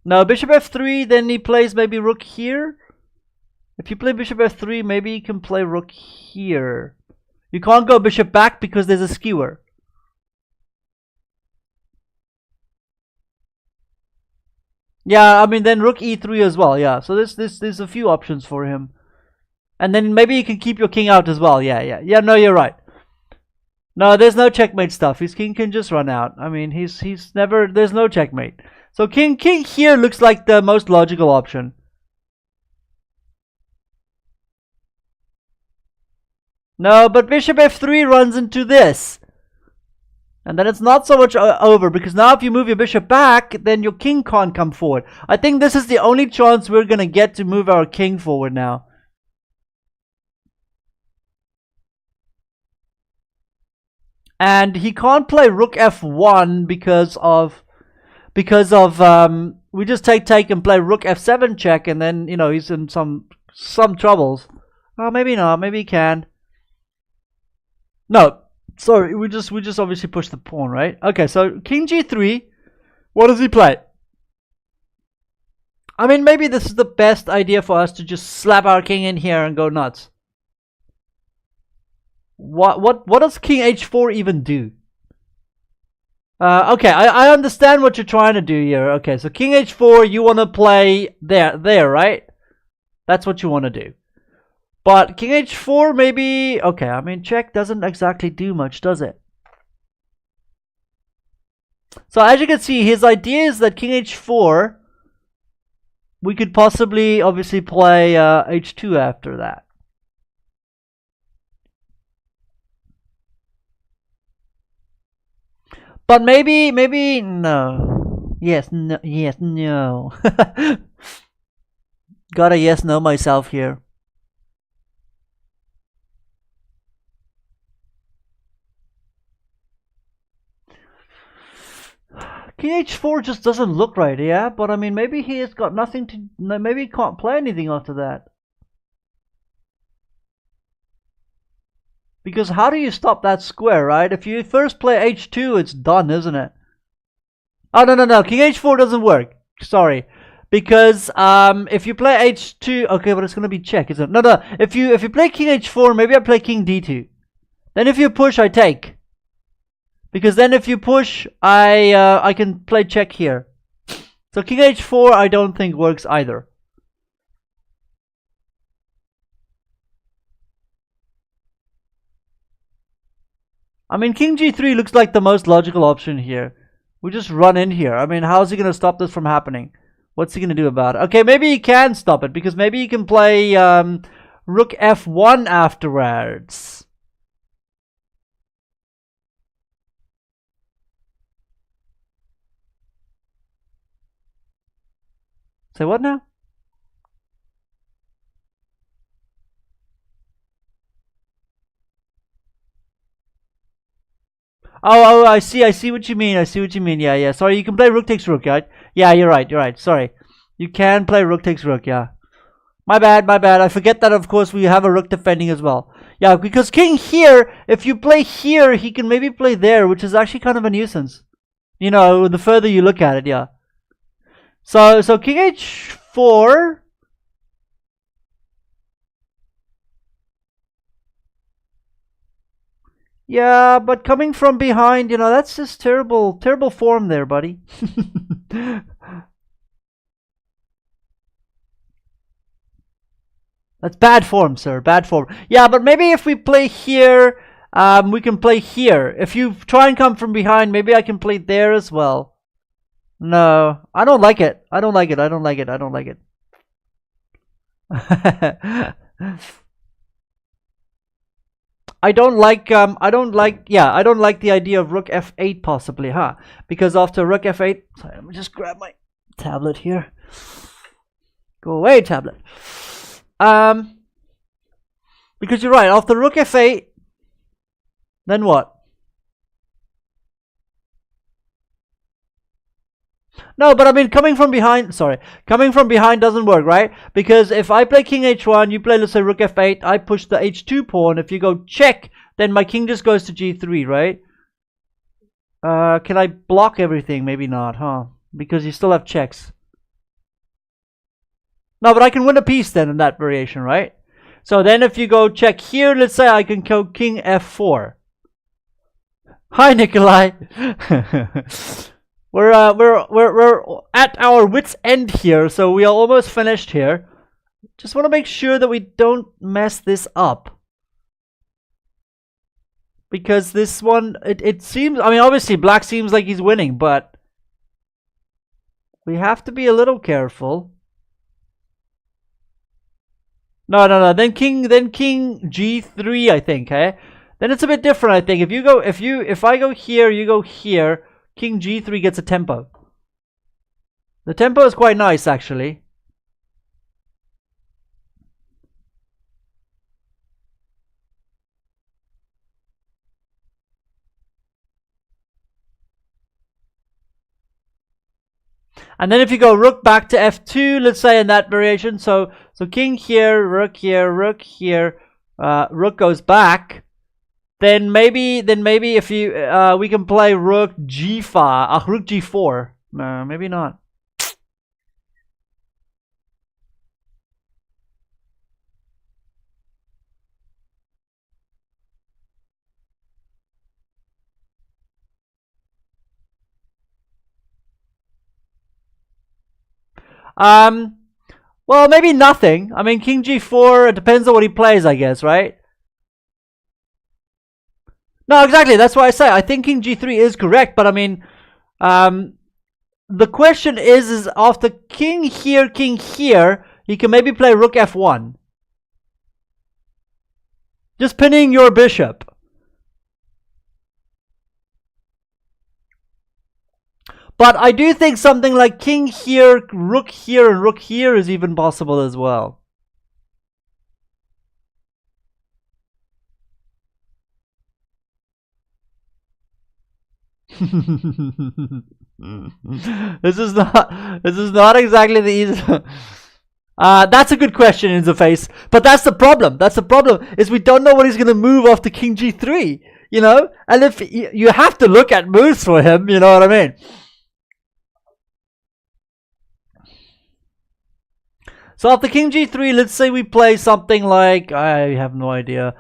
No, bishop f3, then he plays maybe rook here. If you play bishop f3, maybe you can play rook here. You can't go bishop back because there's a skewer. Yeah, I mean, then rook e3 as well, yeah. So there's a few options for him. And then maybe you can keep your king out as well. Yeah, no, you're right. No, there's no checkmate stuff. His king can just run out. I mean, he's never... There's no checkmate. So king here looks like the most logical option. No, but bishop f3 runs into this. And then it's not so much over, because now if you move your bishop back, then your king can't come forward. I think this is the only chance we're going to get to move our king forward now. And he can't play rook f1 because of we just take and play rook f7 check, and then, you know, he's in some troubles. Oh, maybe not. Maybe he can. No, sorry. We just obviously push the pawn, right? Okay, so king g3. What does he play? I mean, maybe this is the best idea for us to just slap our king in here and go nuts. What does king h4 even do? Okay, I understand what you're trying to do here. Okay, so king h4, you want to play there, right? That's what you want to do. But king h4 maybe... Okay, I mean, check doesn't exactly do much, does it? So as you can see, his idea is that king h4, we could possibly obviously play h2 after that. But maybe no. Yes, no. Gotta yes, no myself here. King h4 just doesn't look right, yeah? But I mean, maybe he has got nothing to... Maybe he can't play anything after that. Because how do you stop that square, right? If you first play h2, it's done, isn't it? Oh, no. King h4 doesn't work. Sorry. Because if you play h2... Okay, but it's going to be check, isn't it? No. If you play king h4, maybe I play king d2. Then if you push, I take. Because then if you push, I can play check here. So king h4 I don't think works either. I mean, king g3 looks like the most logical option here. We just run in here. I mean, how's he going to stop this from happening? What's he going to do about it? Okay, maybe he can stop it, because maybe he can play rook f1 afterwards. Say what now? Oh, I see what you mean. Yeah. Sorry, you can play rook takes rook, right? Yeah, you're right. Sorry. You can play rook takes rook, yeah. My bad, my bad. I forget that, of course, we have a rook defending as well. Yeah, because king here, if you play here, he can maybe play there, which is actually kind of a nuisance. You know, the further you look at it, yeah. So king h4. Yeah, but coming from behind, you know, that's just terrible, terrible form there, buddy. That's bad form, sir. Bad form. Yeah, but maybe if we play here, we can play here. If you try and come from behind, maybe I can play there as well. No, I don't like it. I don't like it. I don't like it. I don't like it. I don't like I don't like the idea of rook f8 possibly, huh? Because after rook f8, sorry, let me just grab my tablet here. Go away, tablet. Because you're right, after rook f8, then what? No, but I mean, coming from behind doesn't work, right? Because if I play king h1, you play, let's say, rook f8, I push the h2 pawn. If you go check, then my king just goes to g3, right? Can I block everything? Maybe not, huh? Because you still have checks. No, but I can win a piece then in that variation, right? So then if you go check here, let's say I can go king f4. Hi, Nikolai. We're at our wits' end here, so we are almost finished here. Just want to make sure that we don't mess this up. Because this one, it seems, I mean, obviously black seems like he's winning, but we have to be a little careful. No. Then king g3, I think, eh? Then it's a bit different, I think. If I go here, you go here, king g3 gets a tempo. The tempo is quite nice, actually. And then if you go rook back to f2, let's say in that variation, so king here, rook here, rook goes back. Then maybe if you we can play rook g5, rook g4. No, maybe not. Well, maybe nothing. I mean, king g4, it depends on what he plays, I guess, right? No, exactly. That's why I say I think king g3 is correct, but I mean, the question is after king here, he can maybe play rook f1. Just pinning your bishop. But I do think something like king here, and rook here is even possible as well. This is not exactly the easy. That's a good question, in the face. But that's the problem. That's the problem, is we don't know what he's going to move after king g3. You know, and if you have to look at moves for him, you know what I mean. So after king g3, let's say we play something like, I have no idea.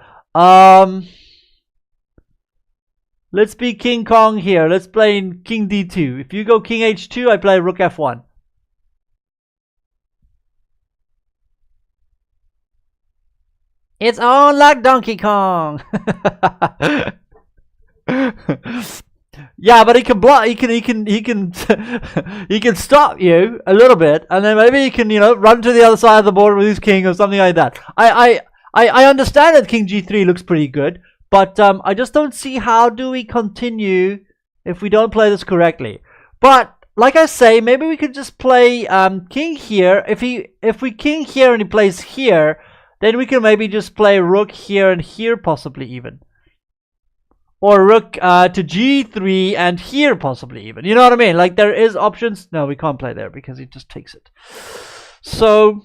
Let's be King Kong here. Let's play in king d2. If you go king h2, I play rook f1. It's on like Donkey Kong. Yeah, but he can block. He can he can stop you a little bit, and then maybe he can, you know, run to the other side of the board with his king or something like that. I understand that king g3 looks pretty good, but I just don't see how do we continue if we don't play this correctly. But like I say, maybe we could just play king here. If we king here and he plays here, then we can maybe just play rook here and here, possibly even. Or rook to g3 and here, possibly even. You know what I mean? Like, there is options. No, we can't play there because he just takes it. So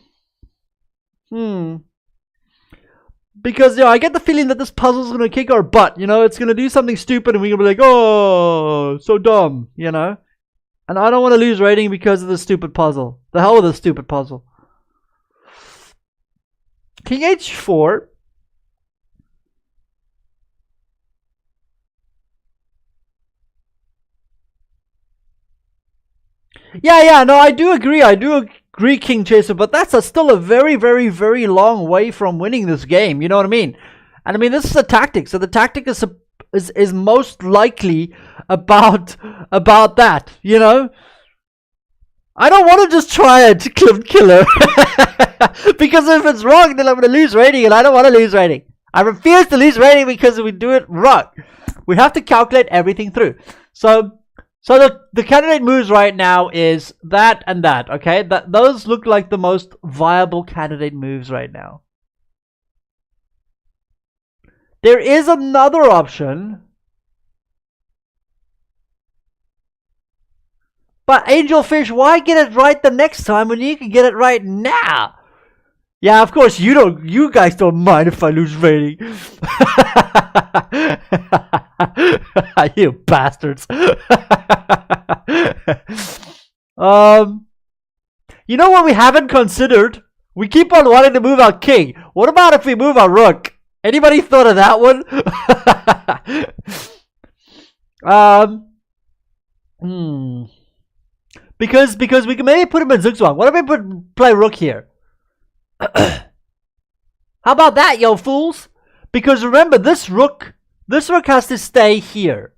Because, I get the feeling that this puzzle's gonna kick our butt, it's gonna do something stupid and we're gonna be like, oh, so dumb, And I don't want to lose rating because of this stupid puzzle. The hell with this stupid puzzle. King h4. Yeah, no, I do agree, King Chaser, but that's still a very, very, very long way from winning this game, you know what I mean? And I mean, this is a tactic, so the tactic is most likely about that, I don't want to just try a Cliff Killer, because if it's wrong, then I'm going to lose rating, and I don't want to lose rating. I refuse to lose rating because we do it wrong. We have to calculate everything through. So the candidate moves right now is that and that, okay? Those look like the most viable candidate moves right now. There is another option. But Angelfish, why get it right the next time when you can get it right now? Yeah, of course you guys don't mind if I lose rating. You bastards. You know what we haven't considered? We keep on wanting to move our king. What about if we move our rook? Anybody thought of that one? Because we can maybe put him in Zugzwang. What if we play rook here? How about that, yo fools? Because remember, this rook has to stay here.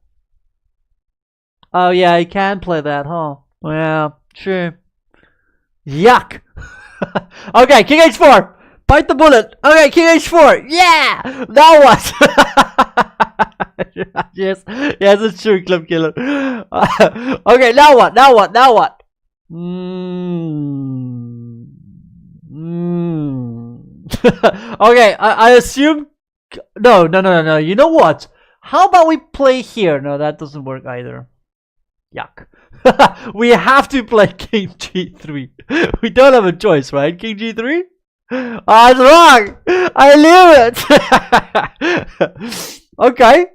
Oh yeah, you can play that, huh? Well, sure. Yuck. Okay, King h4. Bite the bullet. Okay, King h4. Yeah. Now what? yes, it's true, Cliff Killer. Okay, now what? Okay, I assume. No. You know what? How about we play here? No, that doesn't work either. Yuck. We have to play King g3. We don't have a choice, right? King g3? Oh, I was wrong. I knew it. Okay.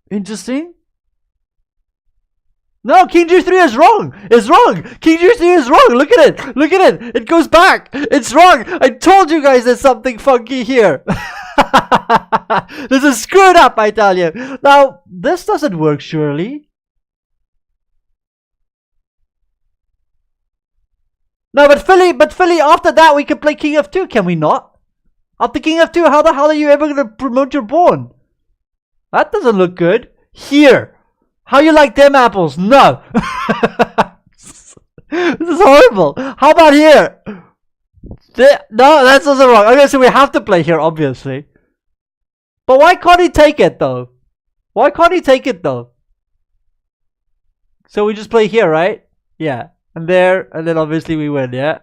Interesting. No, King g3 is wrong. It's wrong. King g3 is wrong. Look at it. It goes back. It's wrong. I told you guys there's something funky here. This is screwed up, I tell you. Now, this doesn't work, surely. No, but Philly, after that, we can play King f2, can we not? After King f2, how the hell are you ever going to promote your pawn? That doesn't look good. Here. How you like them apples? No. This is horrible. How about here? No, that's also wrong. Okay, so we have to play here, obviously. But why can't he take it, though? So we just play here, right? Yeah. And there, and then obviously we win, yeah?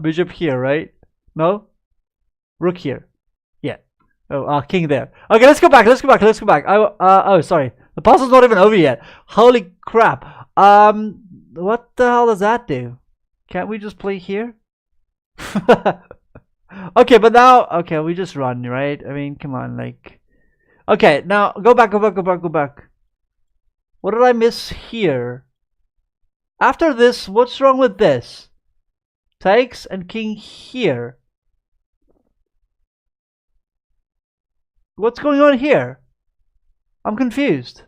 Bishop here, right? No? Rook here. Yeah. Oh, king there. Okay, let's go back. Oh, sorry. The puzzle's not even over yet. Holy crap. What the hell does that do? Can't we just play here? Okay, but now, okay, we just run, right? I mean, come on, like. Okay, now, go back. What did I miss here? After this, what's wrong with this? Takes and king here. What's going on here? I'm confused.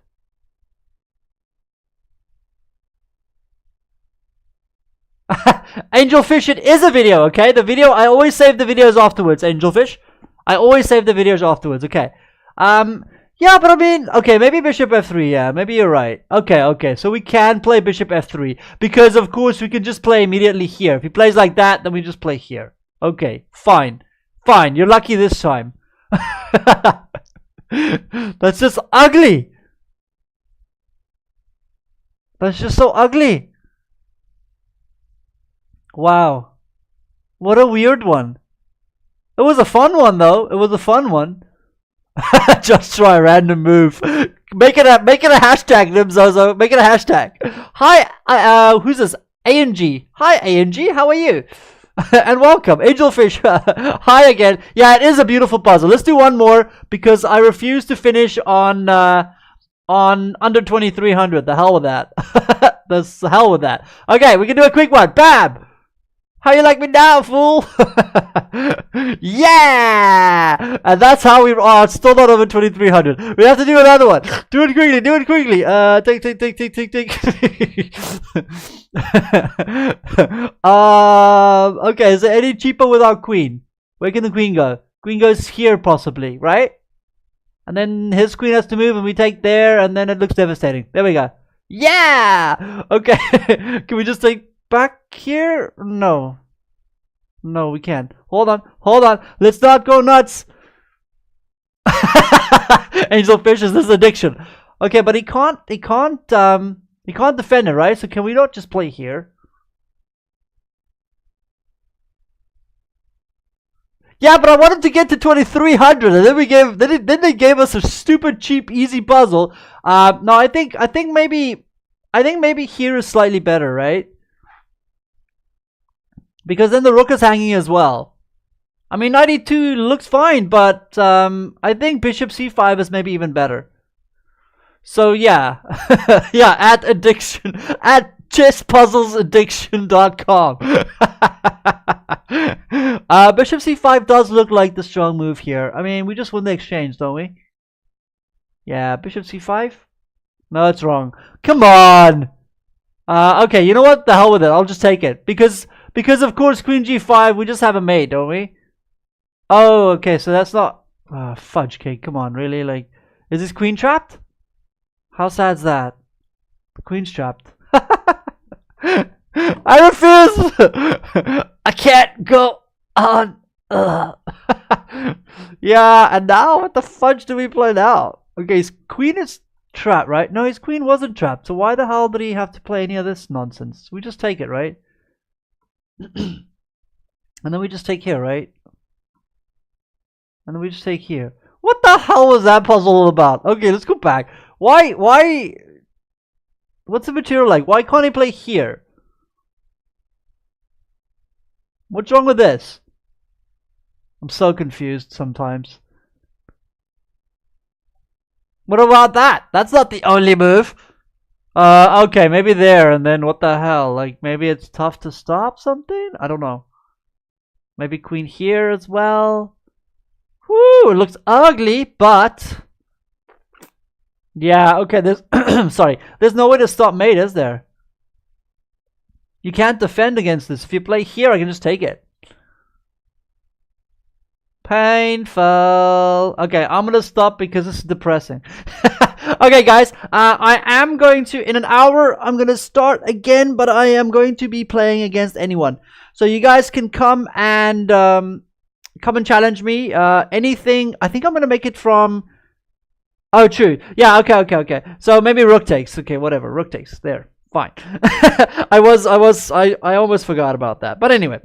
Angelfish, it is a video, okay? The video, I always save the videos afterwards, Angelfish. I always save the videos afterwards, okay. Yeah, but I mean, okay, maybe bishop f3, yeah, maybe you're right. Okay, so we can play bishop f3, because of course we can just play immediately here. If he plays like that, then we just play here. Okay, fine, you're lucky this time. That's just ugly. That's just so ugly. Wow. What a weird one. It was a fun one, though. It was a fun one. Just try a random move. Make it a hashtag, Nimzozo. Make it a hashtag. Hi, who's this? ANG. Hi, ANG. How are you? And welcome, Angelfish. Hi again. Yeah, it is a beautiful puzzle. Let's do one more because I refuse to finish on under 2300. The hell with that. The hell with that. Okay, we can do a quick one. Bam! How you like me now, fool? Yeah! And that's how we. Oh, it's still not over 2300. We have to do another one. Do it quickly. Do it quickly. Take. Okay. Is there any cheaper without queen? Where can the queen go? Queen goes here, possibly, right? And then his queen has to move, and we take there, and then it looks devastating. There we go. Yeah! Okay. Can we just take back here? No. No, we can't. Hold on. Let's not go nuts. Angelfish is this addiction. Okay, but he can't defend it, right? So can we not just play here? Yeah, but I wanted to get to 2300, and then they gave us a stupid, cheap, easy puzzle. No, I think maybe here is slightly better, right? Because then the rook is hanging as well. I mean, 92 looks fine, but I think bishop c5 is maybe even better. So yeah, yeah, at chesspuzzlesaddiction.com. Bishop c5 does look like the strong move here. I mean, we just won the exchange, don't we? Yeah, bishop c5. No, it's wrong. Come on. Okay, you know what? The hell with it. I'll just take it because of course queen g5. We just have a mate, don't we? Oh, okay. So that's not fudge cake. Come on, really? Like, is this queen trapped? How sad's that? The queen's trapped. I refuse. I can't go on. Yeah, and now what the fudge do we play now? Okay, his queen is trapped, right? No, his queen wasn't trapped. So why the hell did he have to play any of this nonsense? We just take it, right? And then we just take here, right? And then we just take here. What the hell was that puzzle all about? Okay, let's go back. Why? What's the material like? Why can't he play here? What's wrong with this? I'm so confused sometimes. What about that? That's not the only move. Okay, maybe there, and then what the hell? Like, maybe it's tough to stop something? I don't know. Maybe queen here as well. Woo, it looks ugly, but... Yeah, okay, there's... Sorry. There's no way to stop mate, is there? You can't defend against this. If you play here, I can just take it. Painful. Okay, I'm gonna stop because this is depressing. Okay, guys, I am going to, in an hour, I'm gonna start again, but I am going to be playing against anyone. So you guys can come and challenge me. Anything. I think I'm gonna make it from. Oh, true. Yeah. Okay. So maybe rook takes. Okay, whatever. Rook takes. There. Fine. I almost forgot about that. But anyway,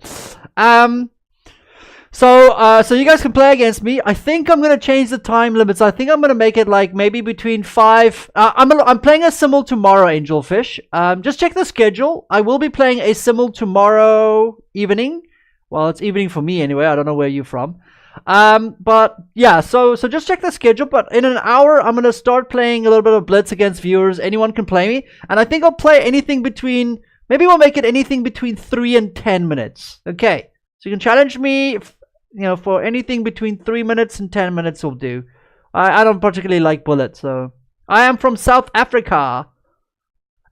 so you guys can play against me. I think I'm gonna change the time limits. I think I'm gonna make it like maybe between 5. I'm playing a simul tomorrow, Angelfish. Just check the schedule. I will be playing a simul tomorrow evening. Well, it's evening for me anyway. I don't know where you're from. But yeah, so just check the schedule. But in an hour, I'm gonna start playing a little bit of Blitz against viewers. Anyone can play me, and I think I'll play anything between. Maybe we'll make it anything between 3 and 10 minutes. Okay, so you can challenge me. You know, for anything between 3 minutes and 10 minutes will do. I don't particularly like bullets, so. I am from South Africa.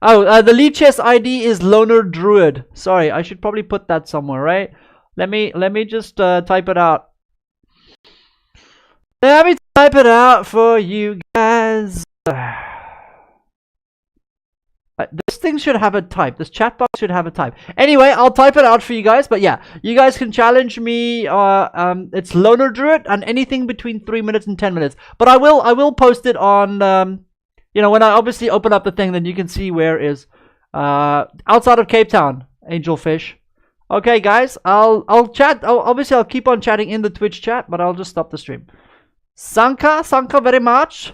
Oh, the lead chess ID is Loner Druid. Sorry, I should probably put that somewhere, right? Let me just type it out. Let me type it out for you guys. This thing should have a type. This chat box should have a type. Anyway, I'll type it out for you guys. But yeah, you guys can challenge me. It's Loner Druid and anything between 3 minutes and 10 minutes. But I will post it on. You know, when I obviously open up the thing, then you can see where is outside of Cape Town, Angelfish. Okay, guys, I'll chat. Obviously, I'll keep on chatting in the Twitch chat, but I'll just stop the stream. Sanka very much.